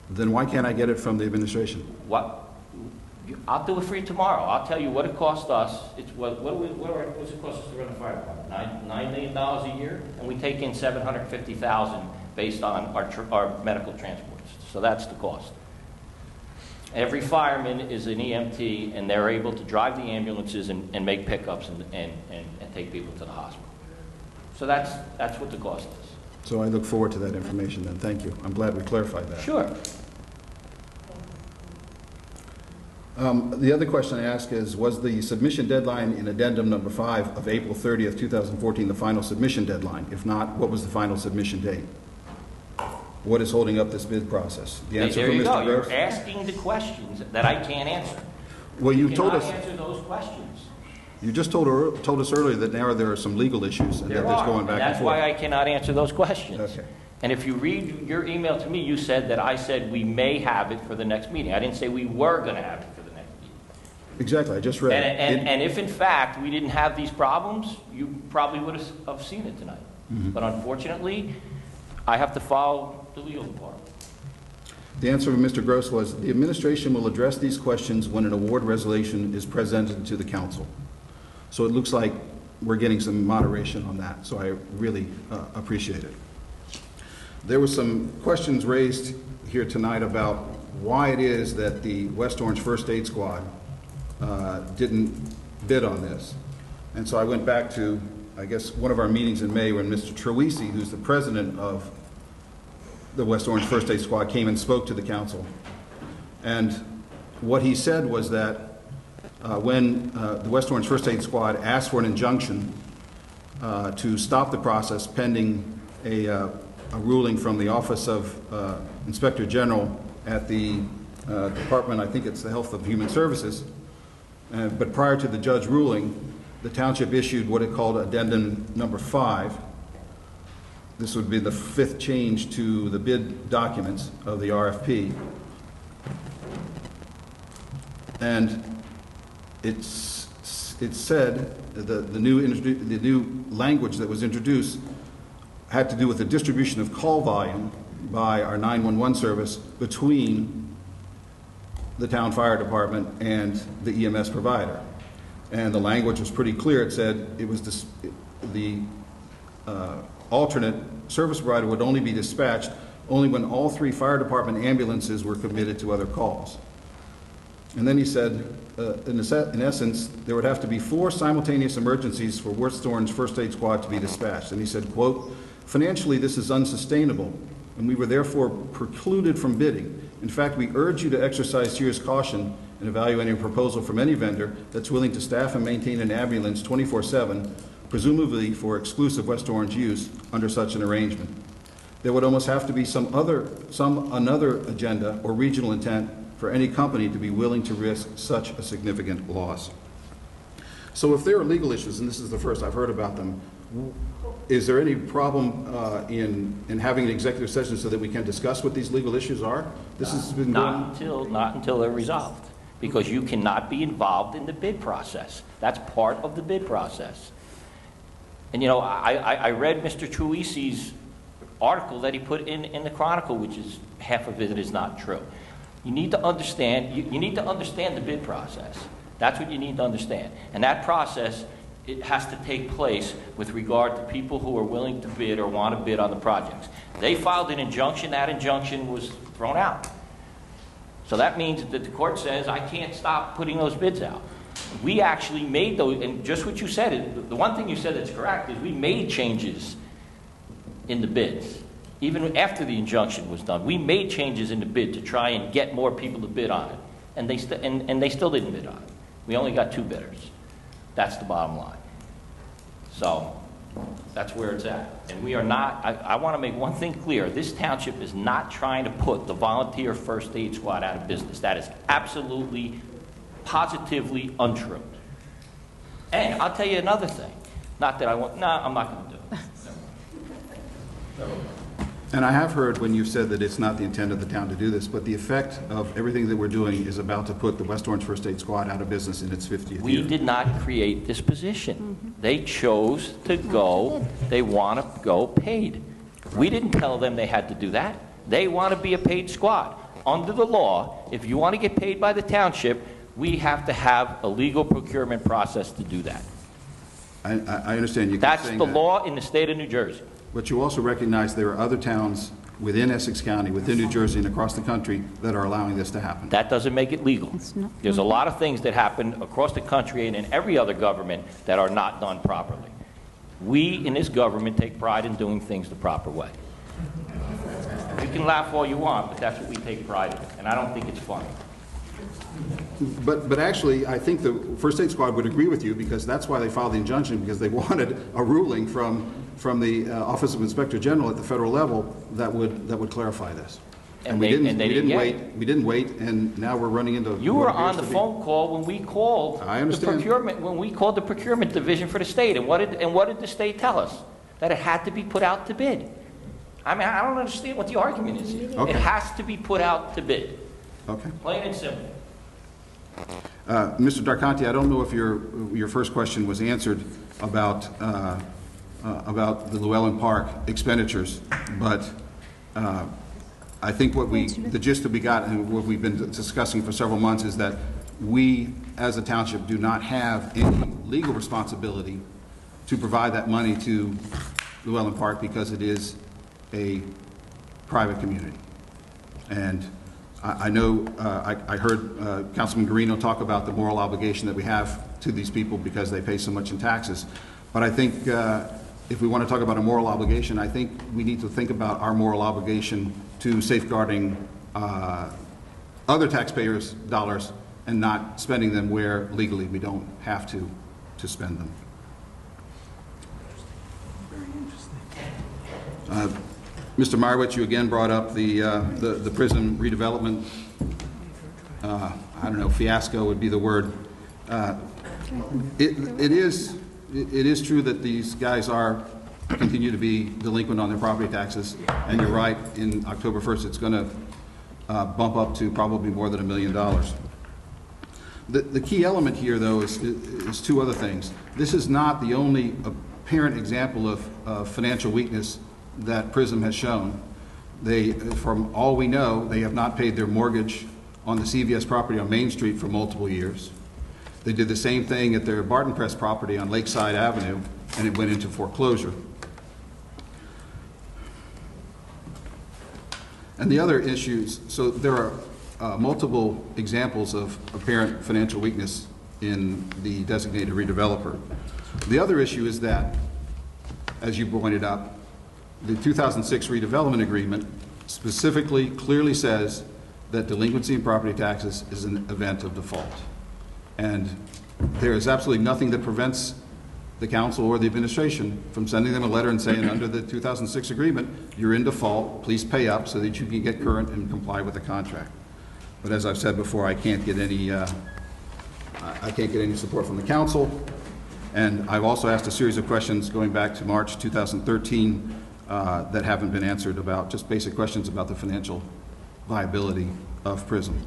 Then why can't I get it from the administration? I'll do it for you tomorrow. I'll tell you what it cost us. It's what's it cost us to run the fire department? $9 million a year, and we take in $750,000 based on our medical transports. So that's the cost. Every fireman is an EMT, and they're able to drive the ambulances and make pickups and take people to the hospital. So that's what the cost is. So I look forward to that information then. Thank you. I'm glad we clarified that. Sure. The other question I ask is, was the submission deadline in addendum number 5 of April 30th, 2014 the final submission deadline? If not, what was the final submission date? What is holding up this bid process? The answer There from you Mr. go. Gross? You're asking the questions that I can't answer. Well, you told cannot us. answer those questions. You just told us earlier that now there are some legal issues and that there's going back and That's forth. why I cannot answer those questions. Okay. And if you read your email to me, you said that I said we may have it for the next meeting. I didn't say we were going to have it for the next meeting. Exactly. I just read it. And if in fact we didn't have these problems, you probably would have seen it tonight. Mm-hmm. But unfortunately, I have to follow the legal department. The answer from Mr. Gross was, the administration will address these questions when an award resolution is presented to the council. So it looks like we're getting some moderation on that, so I really appreciate it. There were some questions raised here tonight about why it is that the West Orange First Aid Squad didn't bid on this. And so I went back to, I guess, one of our meetings in May when Mr. Troisi, who's the president of the West Orange First Aid Squad, came and spoke to the council. And what he said was that when the West Orange First Aid Squad asked for an injunction to stop the process pending a ruling from the Office of Inspector General at the Department, I think it's the Health and Human Services, but prior to the judge ruling, the township issued what it called addendum number 5. This would be the 5th change to the bid documents of the RFP. And it said the new language that was introduced had to do with the distribution of call volume by our 911 service between the town fire department and the EMS provider. And the language was pretty clear. It said it was the alternate service provider would only be dispatched only when all 3 fire department ambulances were committed to other calls. And then he said, in essence, there would have to be 4 simultaneous emergencies for West Orange First Aid Squad to be dispatched. And he said, quote, financially this is unsustainable, and we were therefore precluded from bidding. In fact, we urge you to exercise serious caution in evaluating a proposal from any vendor that's willing to staff and maintain an ambulance 24/7, presumably for exclusive West Orange use under such an arrangement. There would almost have to be another agenda or regional intent for any company to be willing to risk such a significant loss. So if there are legal issues, and this is the first I've heard about them, is there any problem in having an executive session so that we can discuss what these legal issues are? This has been Not until they're resolved, because you cannot be involved in the bid process. That's part of the bid process. And you know, I read Mr. Truisi's article that he put in the Chronicle, which is half of it is not true. You need to understand. You need to understand the bid process. That's what you need to understand. And that process, it has to take place with regard to people who are willing to bid or want to bid on the projects. They filed an injunction. That injunction was thrown out. So that means that the court says, I can't stop putting those bids out. We actually made those, and just what you said, the one thing you said that's correct is we made changes in the bids. Even after the injunction was done, we made changes in the bid to try and get more people to bid on it. And they still didn't bid on it. We only got 2 bidders. That's the bottom line. So that's where it's at. And we are not, I want to make one thing clear. This township is not trying to put the volunteer first aid squad out of business. That is absolutely, positively untrue. And I'll tell you another thing. Not that I want, no, I'm not going to do it. Never mind. And I have heard when you said that it's not the intent of the town to do this, but the effect of everything that we're doing is about to put the West Orange First Aid Squad out of business in its 50th year. We did not create this position. They chose to go, they want to go paid. We didn't tell them they had to do that. They want to be a paid squad. Under the law, if you want to get paid by the township, we have to have a legal procurement process to do that. I understand you. That's the law in the state of New Jersey. But you also recognize there are other towns within Essex County, within New Jersey, and across the country that are allowing this to happen. That doesn't make it legal. There's a lot of things that happen across the country and in every other government that are not done properly. We in this government take pride in doing things the proper way. You can laugh all you want, but that's what we take pride in, and I don't think it's funny. But actually, I think the First Aid Squad would agree with you, because that's why they filed the injunction, because they wanted a ruling from the Office of Inspector General at the federal level that would clarify this. And we didn't wait, and now we're running into. You were on the phone call when we called the procurement division for the state, and what did the state tell us? That it had to be put out to bid. I mean, I don't understand what the argument is here. Okay. It has to be put out to bid. Okay. Plain and simple. Mr. Darconti, I don't know if your first question was answered about the Llewellyn Park expenditures, but I think the gist that we got and what we've been discussing for several months is that we, as a township, do not have any legal responsibility to provide that money to Llewellyn Park because it is a private community. And I know I heard Councilman Guarino talk about the moral obligation that we have to these people because they pay so much in taxes. But I think if we want to talk about a moral obligation, I think we need to think about our moral obligation to safeguarding other taxpayers' dollars and not spending them where legally we don't have to spend them. Very interesting. Mr. Meyerowitz, you again brought up the prison redevelopment. I don't know, fiasco would be the word. It is true that these guys continue to be delinquent on their property taxes, and you're right. In October 1st, it's going to bump up to probably more than $1 million. The key element here, though, is 2 other things. This is not the only apparent example of financial weakness that PRISM has shown. From all we know, they have not paid their mortgage on the CVS property on Main Street for multiple years. They did the same thing at their Barton Press property on Lakeside Avenue, and it went into foreclosure. And the other issues, so there are multiple examples of apparent financial weakness in the designated redeveloper. The other issue is that, as you pointed out, the 2006 redevelopment agreement specifically clearly says that delinquency in property taxes is an event of default. And there is absolutely nothing that prevents the council or the administration from sending them a letter and saying, under the 2006 agreement, you're in default, please pay up so that you can get current and comply with the contract. But as I've said before, I can't get any support from the council, And I've also asked a series of questions going back to March 2013 that haven't been answered, about just basic questions about the financial viability of PRISM.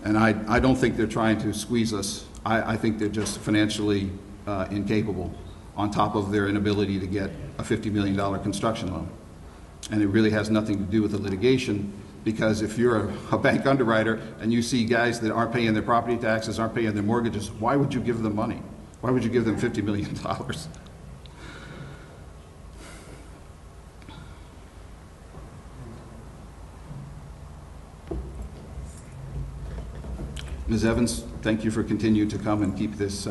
And I don't think they're trying to squeeze us. I think they're just financially incapable, on top of their inability to get a $50 million construction loan. And it really has nothing to do with the litigation, because if you're a bank underwriter and you see guys that aren't paying their property taxes, aren't paying their mortgages, why would you give them money? Why would you give them $50 million? Ms. Evans, thank you for continuing to come and keep this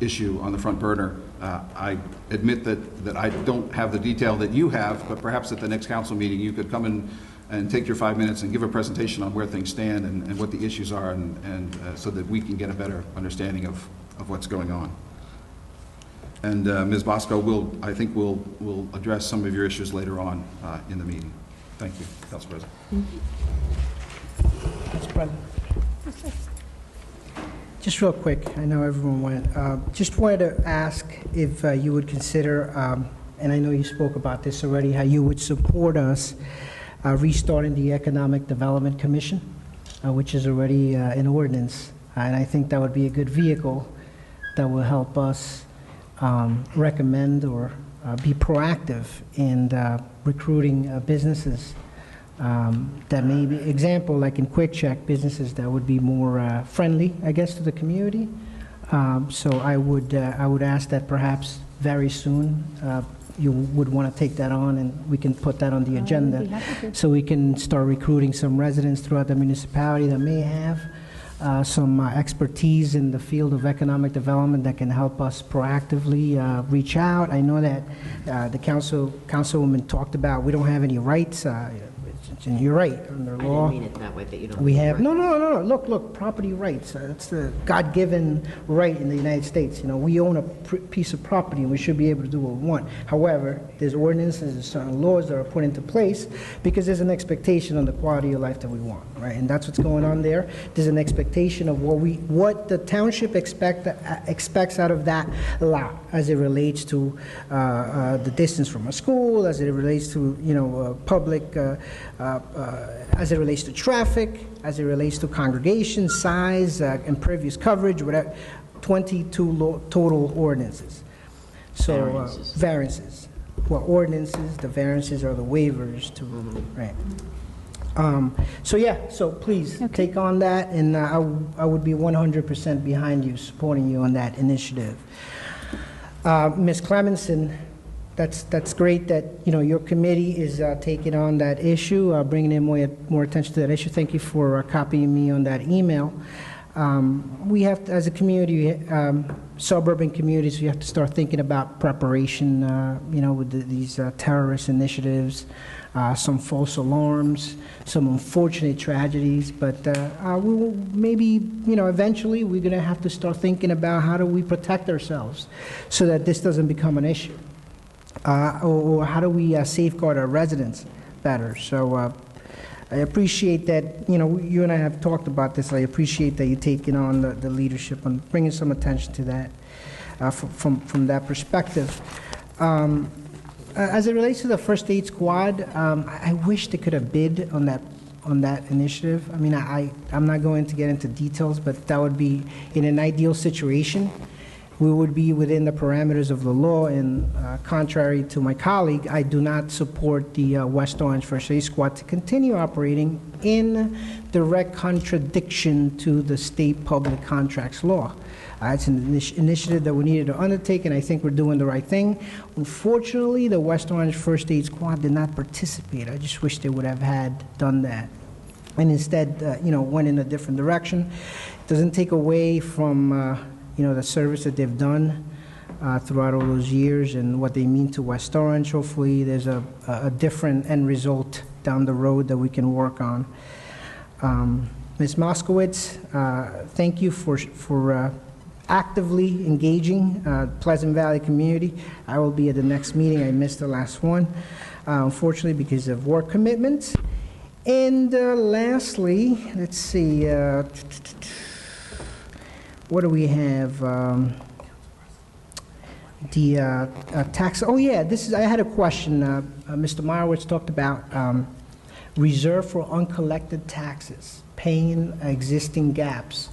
issue on the front burner. I admit that I don't have the detail that you have, but perhaps at the next council meeting you could come in and take your 5 minutes and give a presentation on where things stand and what the issues are, and so that we can get a better understanding of what's going on. And Ms. Bosco, I think we'll address some of your issues later on in the meeting. Thank you, Council President. Council President. Just real quick, I know everyone went. Just wanted to ask if you would consider, and I know you spoke about this already, how you would support us restarting the Economic Development Commission, which is already in ordinance. And I think that would be a good vehicle that will help us recommend or be proactive in recruiting businesses that may be, example, like in Quick Check, businesses that would be more friendly, I guess, to the community. So I would ask that perhaps very soon you would want to take that on, and we can put that on the agenda, so we can start recruiting some residents throughout the municipality that may have some expertise in the field of economic development that can help us proactively reach out. I know that the councilwoman talked about we don't have any rights. And you're right, under law. I didn't mean it that way, that you don't. We have, no, look, property rights. It's the God-given right in the United States. You know, we own a piece of property and we should be able to do what we want. However, there's ordinances and certain laws that are put into place because there's an expectation on the quality of life that we want, right? And that's what's going on there. There's an expectation of what the township expects out of that lot as it relates to the distance from a school, as it relates to, public, as it relates to traffic, as it relates to congregation size, impervious coverage, whatever. 22 total ordinances. So variances. Well, ordinances, the variances are the waivers to, right. So please take on that, and I would be 100% behind you, supporting you on that initiative. Ms. Clemenson, that's great that your committee is taking on that issue, bringing in more attention to that issue. Thank you for copying me on that email. We have to, as a community, suburban communities, we have to start thinking about preparation. With these terrorist initiatives, some false alarms, some unfortunate tragedies. But we will maybe, eventually we're going to have to start thinking about how do we protect ourselves so that this doesn't become an issue. Or how do we safeguard our residents better? So I appreciate that, you and I have talked about this. I appreciate that you're taking on the leadership and bringing some attention to that from that perspective. As it relates to the First Aid Squad, I wish they could have bid on that initiative. I mean, I'm not going to get into details, but that would be in an ideal situation. We would be within the parameters of the law, and contrary to my colleague, I do not support the West Orange First Aid Squad to continue operating in direct contradiction to the state public contracts law. It's an initiative that we needed to undertake, and I think we're doing the right thing. Unfortunately, the West Orange First Aid Squad did not participate. I just wish they would have done that, and instead, went in a different direction. It doesn't take away from the service that they've done throughout all those years and what they mean to West Orange. Hopefully there's a different end result down the road that we can work on. Ms. Moskowitz, thank you for actively engaging Pleasant Valley community. I will be at the next meeting. I missed the last one, unfortunately, because of work commitments. And lastly, let's see, what do we have? The tax, oh yeah, I had a question. Mr. Meyerowitz talked about reserve for uncollected taxes, paying existing gaps.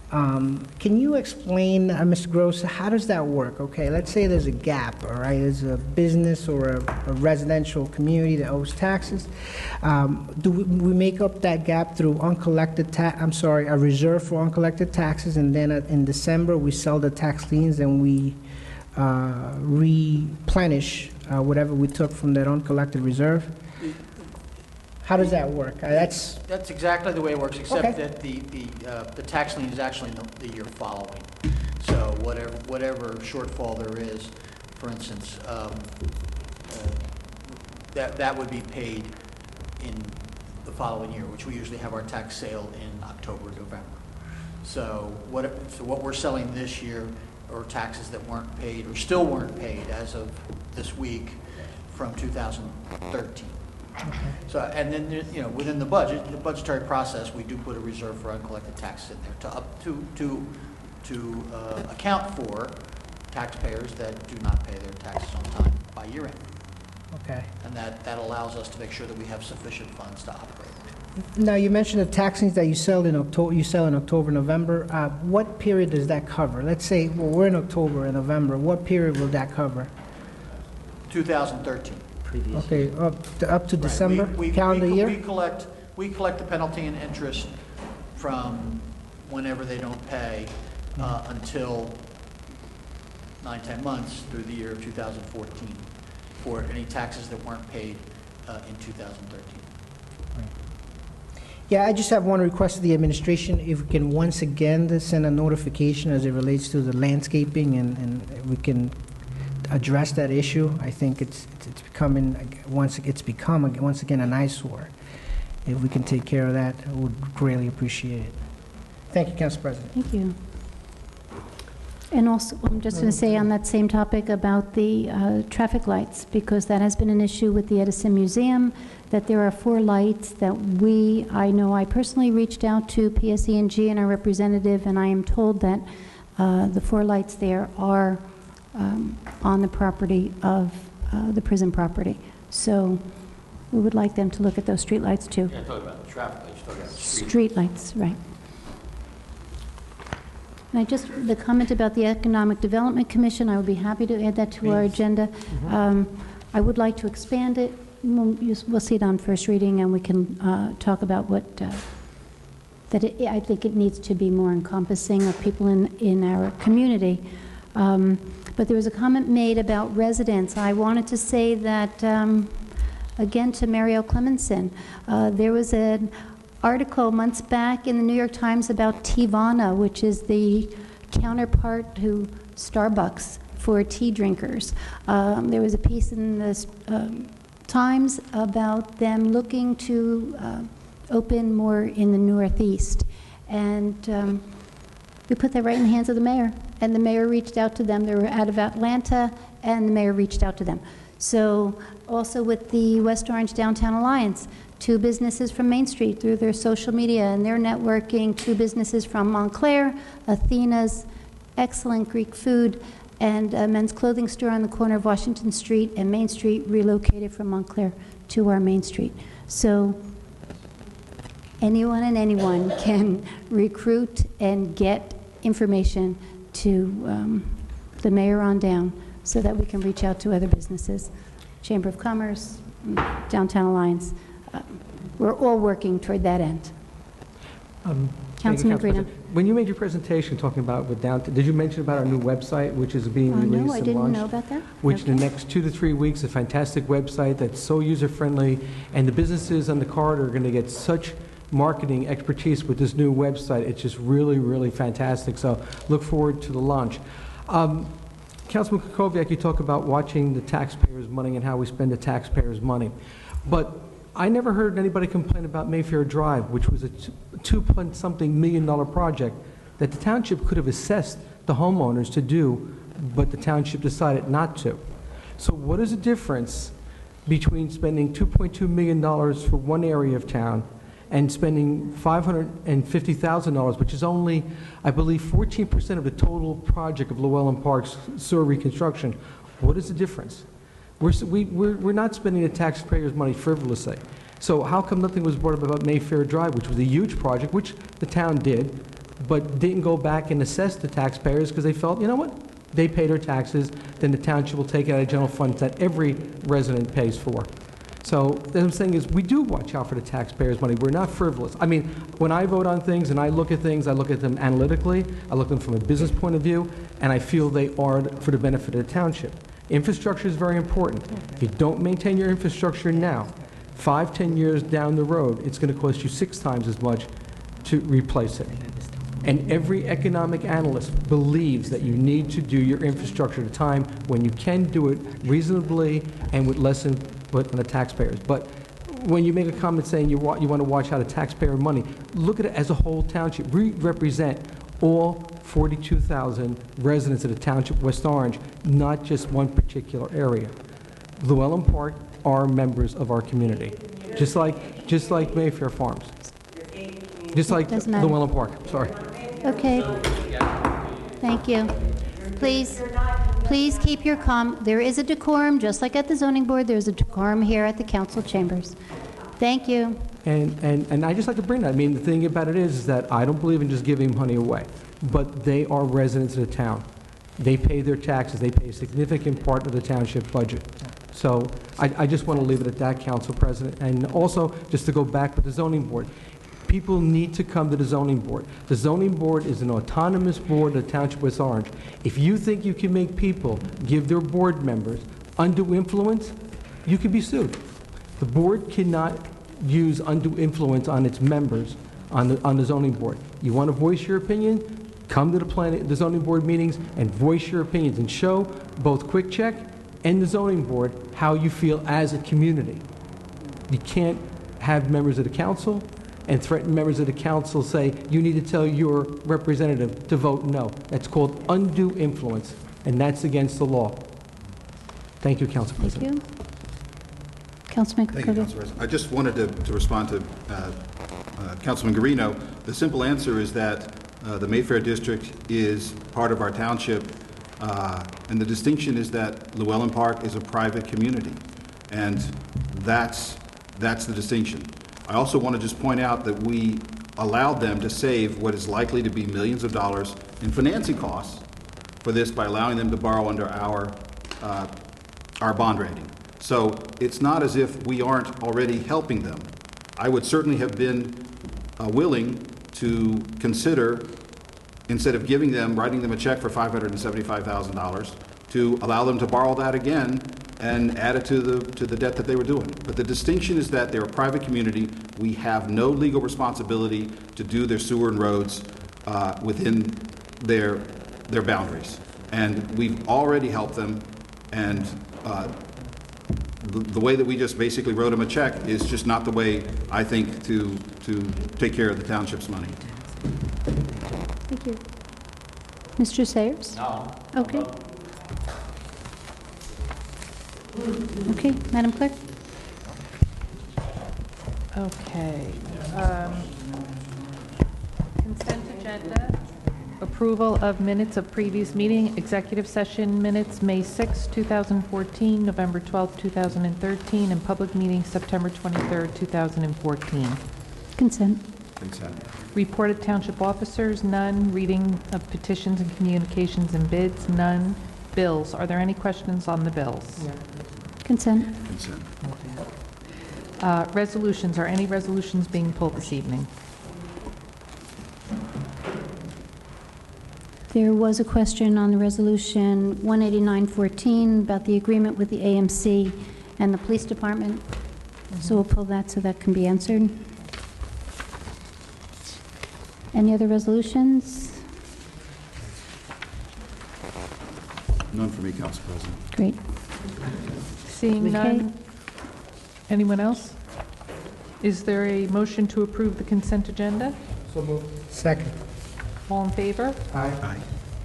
Can you explain, Mr. Gross, how does that work? Okay, let's say there's a gap, all right? There's a business or a residential community that owes taxes. Do we make up that gap through a reserve for uncollected taxes, and then in December we sell the tax liens and we replenish whatever we took from that uncollected reserve? How does that work? That's exactly the way it works, except Okay. that the tax lien is actually in the year following. So whatever shortfall there is, for instance, that would be paid in the following year, which we usually have our tax sale in October, November. So what we're selling this year are taxes that weren't paid or still weren't paid as of this week from 2013. Okay. So, and then, within the budgetary process, we do put a reserve for uncollected taxes in there to account for taxpayers that do not pay their taxes on time by year end. Okay. And that allows us to make sure that we have sufficient funds to operate. Now, you mentioned the tax liens that you sell in October, November. What period does that cover? Let's say, well, we're in October and November. What period will that cover? 2013. Okay, up to December, Right. calendar year? We collect the penalty and interest from whenever they don't pay until 9-10 months through the year of 2014 for any taxes that weren't paid in 2013. Yeah, I just have one request to the administration. If we can once again send a notification as it relates to the landscaping and we can address that issue. I think it's become once again an eyesore. If we can take care of that, I would greatly appreciate it. Thank you, Council President. Thank you. And also, I'm just going to say on that same topic about the traffic lights, because that has been an issue with the Edison Museum, that there are 4 lights that I personally reached out to PSE&G and our representative, and I am told that the 4 lights there are on the property of the prison property. So we would like them to look at those street lights too. You're not talking about the traffic lights, you're talking about the street. Street lights, right. And the comment about the Economic Development Commission, I would be happy to add that to our agenda. I would like to expand it. We'll see it on first reading, and we can talk about I think it needs to be more encompassing of people in our community. But there was a comment made about residents. I wanted to say that, again, to Mariel Clemenson, there was an article months back in the New York Times about Teavana, which is the counterpart to Starbucks for tea drinkers. There was a piece in the Times about them looking to open more in the Northeast. And we put that right in the hands of the mayor. And the mayor reached out to them. They were out of Atlanta, and the mayor reached out to them. So also with the West Orange Downtown Alliance, 2 businesses from Main Street through their social media and their networking, 2 businesses from Montclair, Athena's excellent Greek food, and a men's clothing store on the corner of Washington Street and Main Street relocated from Montclair to our Main Street. So anyone and anyone can recruit and get information to the mayor on down so that we can reach out to other businesses. Chamber of Commerce, Downtown Alliance. We're all working toward that end. Councilman Greenham. When you made your presentation talking about with downtown, did you mention about our new website, which is being released and No, I launched? didn't know about that. Which in the next 2 to 3 weeks, a fantastic website that's so user-friendly, and the businesses on the corridor are going to get such marketing expertise with this new website. It's just really, really fantastic. So look forward to the launch. Councilman Kukoviac, you talk about watching the taxpayers' money and how we spend the taxpayers' money. But I never heard anybody complain about Mayfair Drive, which was a $2-something million project that the township could have assessed the homeowners to do, but the township decided not to. So what is the difference between spending $2.2 million for one area of town and spending $550,000, which is only, I believe, 14% of the total project of Llewellyn Park's sewer reconstruction. What is the difference? We're not spending the taxpayers' money frivolously. So how come nothing was brought up about Mayfair Drive, which was a huge project, which the town did, but didn't go back and assess the taxpayers because they felt, you know what? They pay their taxes, then the township will take it out of general funds that every resident pays for. So what I'm saying is we do watch out for the taxpayers' money. We're not frivolous. I mean, when I vote on things and I look at things, I look at them analytically, I look at them from a business point of view, and I feel they are for the benefit of the township. Infrastructure is very important. If you don't maintain your infrastructure now, 5-10 years down the road, it's going to cost you 6 times as much to replace it. And every economic analyst believes that you need to do your infrastructure at a time when you can do it reasonably and with less input on the taxpayers. But when you make a comment saying you want to watch out of taxpayer money, look at it as a whole township. We represent all 42,000 residents of the township of West Orange, not just one particular area. Llewellyn Park are members of our community, just like Mayfair Farms, just like Llewellyn Park. Sorry. Okay. Thank you. Please keep your calm. There is a decorum, just like at the zoning board. There's a decorum here at the council chambers. Thank you. And I just like to bring that. I mean, the thing about it is that I don't believe in just giving money away, but they are residents of the town. They pay their taxes. They pay a significant part of the township budget. So I just want to leave it at that, Council President. And also, just to go back with the zoning board, people need to come to the zoning board. The zoning board is an autonomous board of the Township of West Orange. If you think you can make people give their board members undue influence, you can be sued. The board cannot use undue influence on its members on the zoning board. You want to voice your opinion? Come to the zoning board meetings and voice your opinions and show both Quick Check and the zoning board how you feel as a community. You can't have members of the council and threaten members of the council say, you need to tell your representative to vote no. That's called undue influence, and that's against the law. Thank you, Council President. Thank you. Councilman Thank you, Council President. I just wanted to respond to Councilman Guarino. The simple answer is that the Mayfair District is part of our township, and the distinction is that Llewellyn Park is a private community, and that's the distinction. I also want to just point out that we allowed them to save what is likely to be millions of dollars in financing costs for this by allowing them to borrow under our bond rating. So it's not as if we aren't already helping them. I would certainly have been willing to consider, instead of writing them a check for $575,000, to allow them to borrow that again and add it to the debt that they were doing. But the distinction is that they're a private community. We have no legal responsibility to do their sewer and roads within their boundaries. And we've already helped them, and the way that we just basically wrote them a check is just not the way, I think, to take care of the township's money. Thank you. Mr. Sayers? No. Okay. Okay, Madam Clerk? Okay. Consent agenda, approval of minutes of previous meeting, executive session minutes, May 6, 2014, November 12, 2013, and public meeting, September 23, 2014. Consent. Reported township officers, none. Reading of petitions and communications and bids, none. Bills, are there any questions on the bills? Consent. Resolutions, are any resolutions being pulled this evening? There was a question on the resolution 18914 about the agreement with the AMC and the police department. So we'll pull that so that can be answered. Any other resolutions? None for me, Council President. Great. Seeing none. Anyone else? Is there a motion to approve the consent agenda? So moved. Second. All in favor? Aye.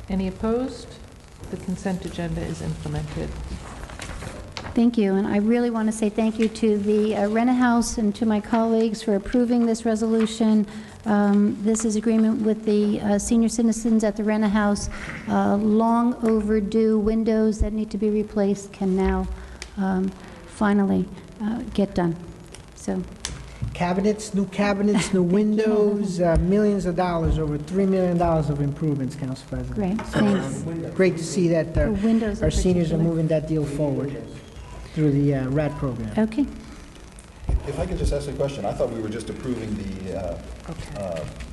Any opposed? The consent agenda is implemented. Thank you, and I really want to say thank you to the Rena House and to my colleagues for approving this resolution. This is agreement with the senior citizens at the Rena House. Long overdue windows that need to be replaced can now finally get done. So, Cabinets, new windows, millions of dollars, over $3 million of improvements, Council President. Great, thanks. Great to see that windows our in seniors are particular. moving that deal forward through the RAD program. Okay. If I could just ask a question, I thought we were just approving the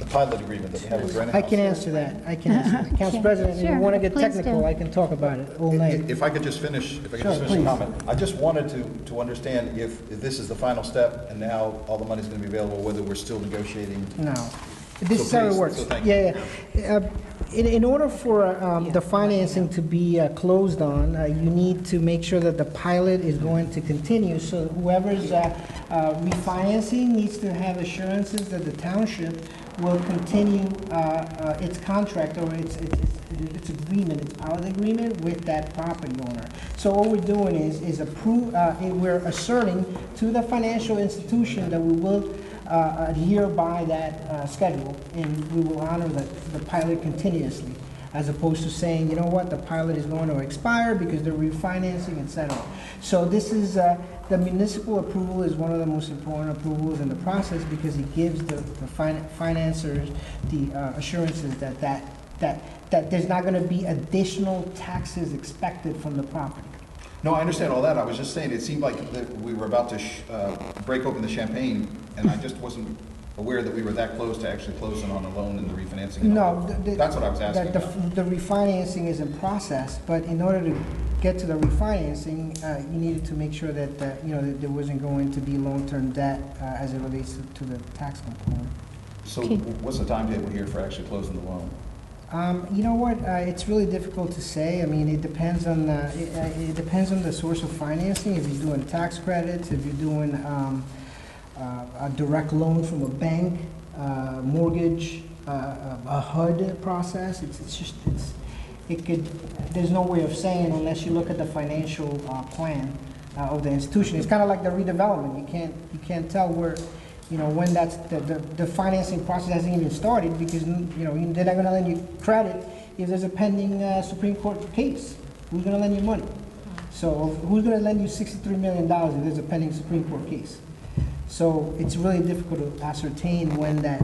pilot agreement that we have with Brennan I House. can answer that. Council President, if you Sure, want to get please technical, do. I can talk about it all night. If I could just finish, Sure, a please. comment. I just wanted to understand if this is the final step and now all the money's going to be available, whether we're still negotiating. No. This is how it please, works. so thank you. Yeah. In order for the financing to be closed on, you need to make sure that the pilot is going to continue. So whoever's refinancing needs to have assurances that the township will continue its contract or its agreement, its pilot agreement with that property owner. So what we're doing is we're asserting to the financial institution that we will adhere by that schedule, and we will honor the pilot continuously, as opposed to saying, you know what, the pilot is going to expire because they're refinancing, et cetera. So this is, the municipal approval is one of the most important approvals in the process because it gives the financiers the assurances that there's not going to be additional taxes expected from the property. No, I understand all that. I was just saying, it seemed like that we were about to break open the champagne, and I just wasn't aware that we were that close to actually closing on the loan and the refinancing. And all No, that. That's what I was asking about. the refinancing is in process, but in order to get to the refinancing, you needed to make sure that, that there wasn't going to be long-term debt as it relates to the tax component. So what's the timetable here for actually closing the loan? You know what? It's really difficult to say. I mean, it depends on the source of financing. If you're doing tax credits, if you're doing a direct loan from a bank, mortgage, a HUD process. There's no way of saying unless you look at the financial plan of the institution. It's kind of like the redevelopment. You can't tell where. When that's the financing process hasn't even started because, they're not going to lend you credit if there's a pending Supreme Court case. Who's going to lend you money? So who's going to lend you $63 million if there's a pending Supreme Court case? So it's really difficult to ascertain when that,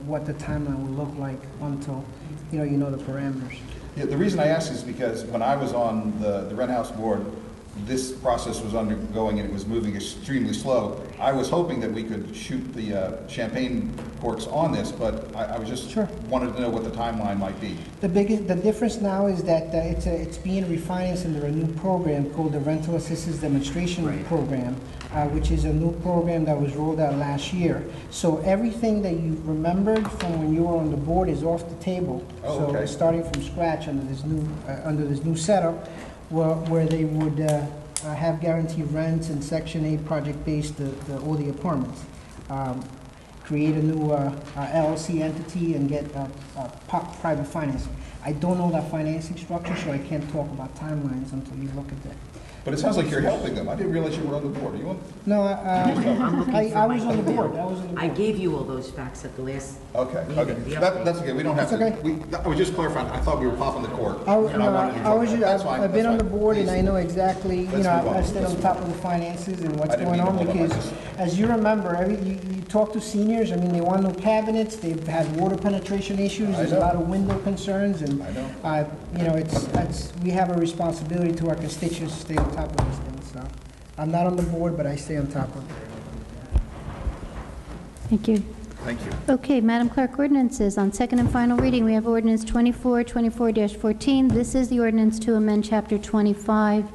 what the timeline will look like until, you know the parameters. Yeah, the reason I ask is because when I was on the Rent House board, this process was undergoing and it was moving extremely slow. I was hoping that we could shoot the champagne corks on this, but I was just wanted to know what the timeline might be. The difference now is that it's being refinanced under a new program called the Rental Assistance Demonstration Program, which is a new program that was rolled out last year. So everything that you remembered from when you were on the board is off the table. Oh, so okay. it's starting from scratch under this new setup. Where they would have guaranteed rents and Section 8 project-based all the apartments. Create a new LLC entity and get private financing. I don't know that financing structure, so I can't talk about timelines until you look at that. But it sounds like you're helping them. I didn't realize you were on the board. Are you on? No, I was on the board. I gave you all those facts at the last Okay, meeting. okay. The That's okay. We don't have That's to. okay. I was just clarifying. I thought we were popping the cork. I've been on the That's board and fine. I know exactly, Let's move on. I stay on top of the finances and what's I didn't going mean on to hold up. because, as you remember, you talk to seniors, they want new cabinets, they've had water penetration issues, there's a lot of window concerns, and, we have a responsibility to our constituents to stay on top of these things, so. I'm not on the board, but I stay on top of it. Thank you. Thank you. Okay, Madam Clerk, ordinances. On second and final reading, we have ordinance 2424-14. This is the ordinance to amend Chapter 25,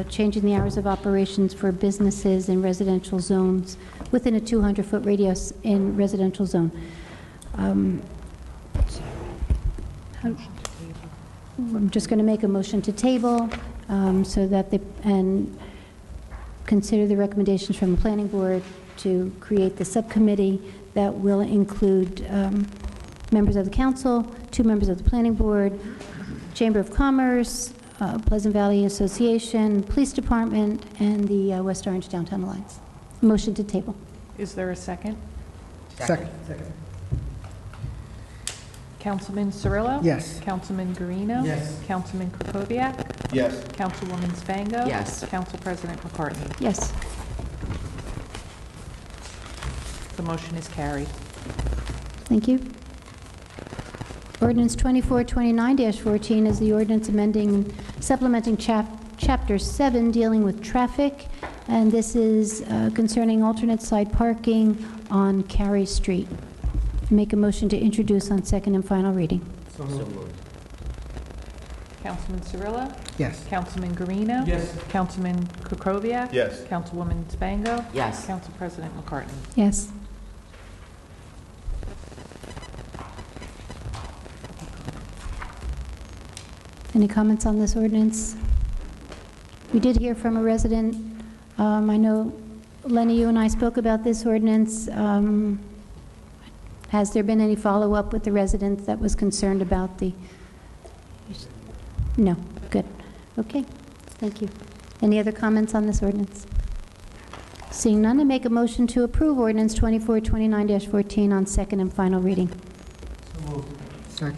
changing the hours of operations for businesses in residential zones within a 200-foot radius in residential zone. I'm just going to make a motion to table so that and consider the recommendations from the Planning Board to create the subcommittee that will include members of the council, 2 members of the Planning Board, Chamber of Commerce, Pleasant Valley Association, Police Department, and the West Orange Downtown Alliance. Motion to table. Is there a second? Second. Councilman Cirillo? Yes. Councilman Guarino? Yes. Councilman Krokoviac? Yes. Councilwoman Spango? Yes. Council President McCartney? Yes. The motion is carried. Thank you. Ordinance 2429-14 is the ordinance amending, supplementing Chapter 7 dealing with traffic, and this is concerning alternate side parking on Carey Street. Make a motion to introduce on second and final reading. So moved. Councilman Cirillo? Yes. Councilman Guarino? Yes. Councilman Krokoviac? Yes. Councilwoman Spango? Yes. Council President McCartney? Yes. Any comments on this ordinance? We did hear from a resident. I know, Lenny, you and I spoke about this ordinance. Has there been any follow-up with the resident that was concerned about the... No, good. Okay, thank you. Any other comments on this ordinance? Seeing none, I make a motion to approve ordinance 2429-14 on second and final reading. So moved. Second.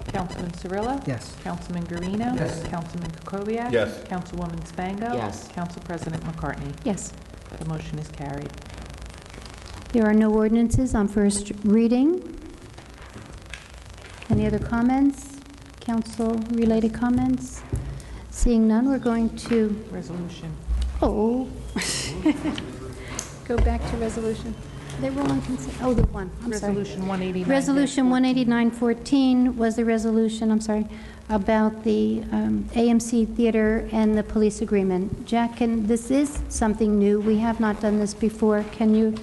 Councilman Cirillo? Yes. Councilman Guarino? Yes. Councilman Krokoviac? Yes. Councilwoman Spango? Yes. Council President McCartney? Yes. The motion is carried. There are no ordinances on first reading. Any other comments? Council-related comments? Seeing none, we're going to... Resolution. Oh. Go back to resolution. They were on consent. Oh, the one. I'm sorry. Resolution 189. Resolution 189-14 was the resolution, I'm sorry, about the AMC Theater and the police agreement. Jack, this is something new. We have not done this before. Can you...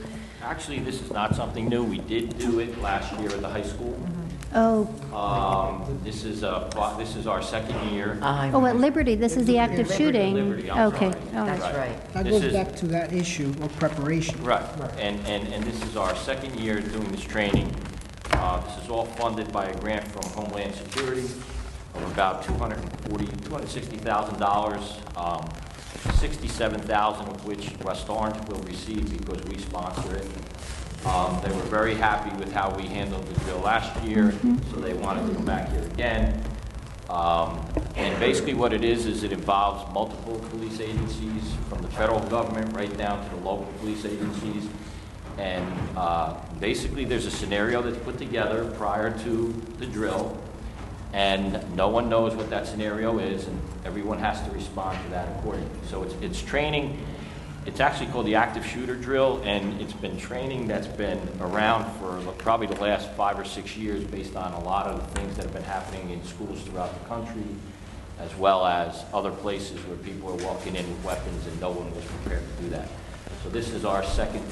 Actually, this is not something new. We did do it last year at the high school. Oh. This is our second year. Oh, at Liberty. This is the active shooting. Liberty, I'm Okay. sorry. All That's right. right. That This goes is- back to that issue of preparation. Right, and this is our second year doing this training. This is all funded by a grant from Homeland Security of about $260,000, $67,000 of which West Orange will receive because we sponsor it. They were very happy with how we handled the drill last year, so they wanted to come back here again. And basically what it is it involves multiple police agencies, from the federal government right down to the local police agencies. And basically there's a scenario that's put together prior to the drill, and no one knows what that scenario is, and everyone has to respond to that accordingly. So it's training. It's actually called the active shooter drill, and it's been training that's been around for probably the last 5 or 6 years based on a lot of the things that have been happening in schools throughout the country, as well as other places where people are walking in with weapons and no one was prepared to do that. So this is our second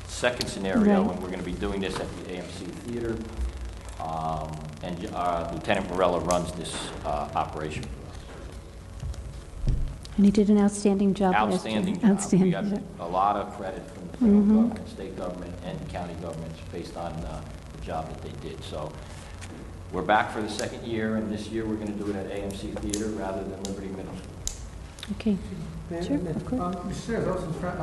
scenario, Right. and we're going to be doing this at the AMC Theater. And Lieutenant Morella runs this operation for us. And he did an outstanding job last year. Outstanding job. Outstanding We got job. a lot of credit from the federal government, state government, and county governments based on the job that they did. So we're back for the second year, and this year we're going to do it at AMC Theater rather than Liberty Middle School. Okay. Sure, of course. Mr. Chair, I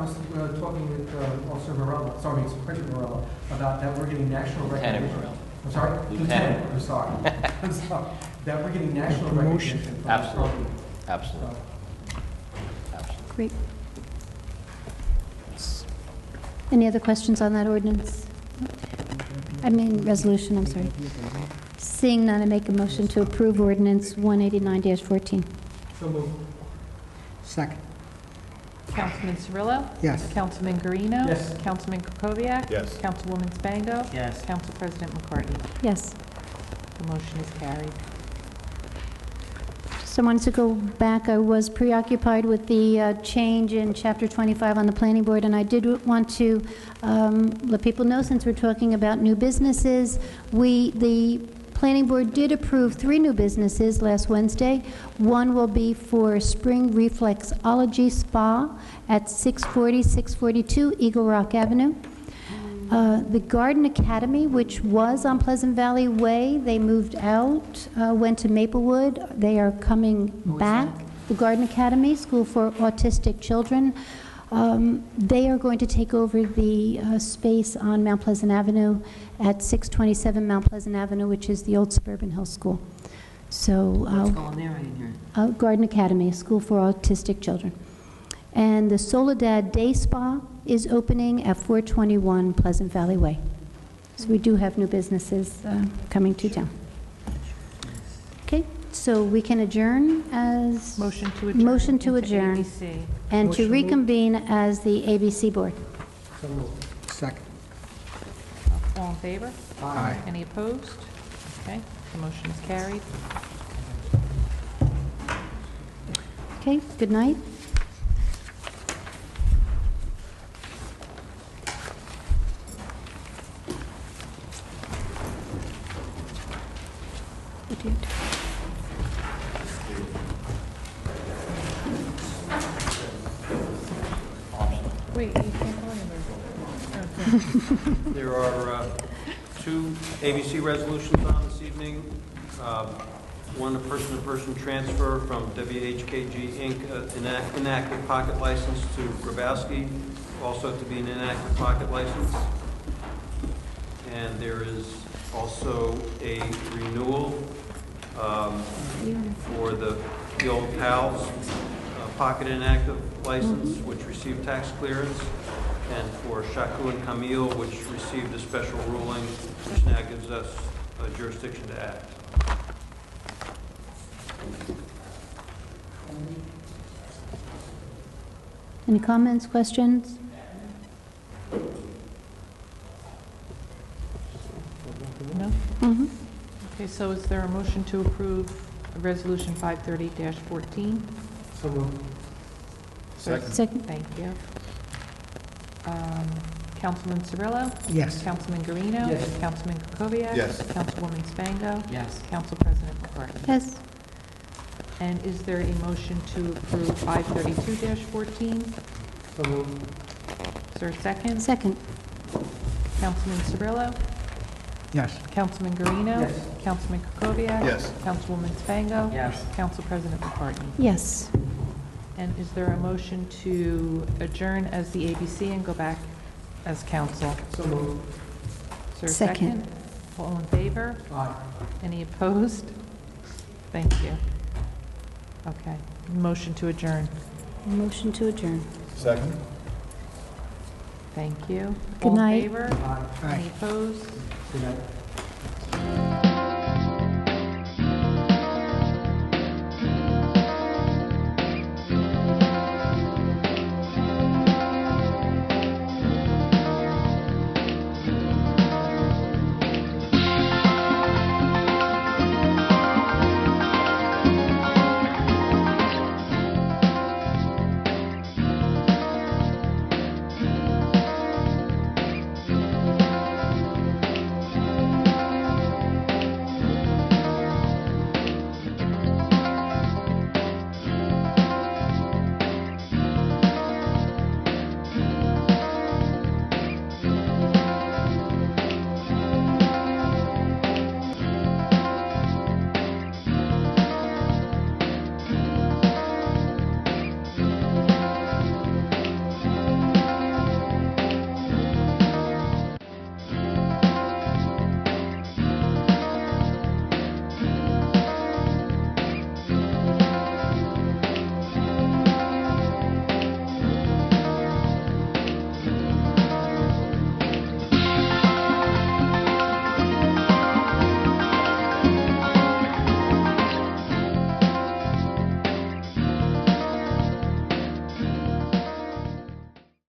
was talking with Officer Morella, Sergeant Morella, about that we're getting national Lieutenant recognition. Morella. I'm sorry? Lieutenant. I'm sorry. I'm sorry. That we're getting national Promotion. recognition. from Absolutely. the Absolutely. Absolutely. Great. Any other questions on that ordinance? Resolution, I'm sorry. Seeing none, I make a motion to approve ordinance 189-14. So moved. Second. Councilman Cirillo? Yes. Councilman Guarino? Yes. Councilman Krokoviac? Yes. Councilwoman Spango? Yes. Council President McCartney? Yes. The motion is carried. Just I wanted to go back. I was preoccupied with the change in Chapter 25 on the Planning Board, and I did want to let people know, since we're talking about new businesses, the Planning Board did approve 3 new businesses last Wednesday. One will be for Spring Reflexology Spa at 640-642 Eagle Rock Avenue. The Garden Academy, which was on Pleasant Valley Way, they moved out, went to Maplewood. They are coming back. The Garden Academy, School for Autistic Children. They are going to take over the space on Mount Pleasant Avenue at 627 Mount Pleasant Avenue, which is the old Suburban Hills School. So, What's going there, I didn't hear? Garden Academy, School for Autistic Children. And the Soledad Day Spa is opening at 421 Pleasant Valley Way. So we do have new businesses coming to town. Okay, so we can adjourn as... Motion to adjourn. Motion to into adjourn. ABC. And Motion to moved. reconvene as the ABC Board. Second. All in favor? Aye. Any opposed? Okay, the motion is carried. Okay, good night. What do you do? Wait, you can't go anywhere. There are two ABC resolutions on this evening. One, a person-to-person transfer from WHKG Inc., inactive pocket license, to Grabowski, also to be an inactive pocket license. And there is also a renewal for the old PALS pocket inactive license, which received tax clearance, and for Shaku and Camille, which received a special ruling, which now gives us jurisdiction to act. Any comments, questions? No? Mm-hmm. Okay, so is there a motion to approve Resolution 530-14? So moved. Second. Thank you. Councilman Cirillo? Yes. Councilman Guarino? Yes. Councilman Kukoviac? Yes. Councilwoman Spango? Yes. Council President McCarthy? Yes. And is there a motion to approve 532-14? So moved. Is there a second? Second. Councilman Cirillo? Yes. Councilman Guarino? Yes. Councilman Kukoviac? Yes. Councilwoman Spango? Yes. Council President McCartney? Yes. And is there a motion to adjourn as the ABC and go back as council? So moved. Is there a Second. second? All in favor? Aye. Any opposed? Thank you. Okay. Motion to adjourn. Motion to adjourn. Second? Thank you. Good All in night. favor? Aye. Any opposed? Good night.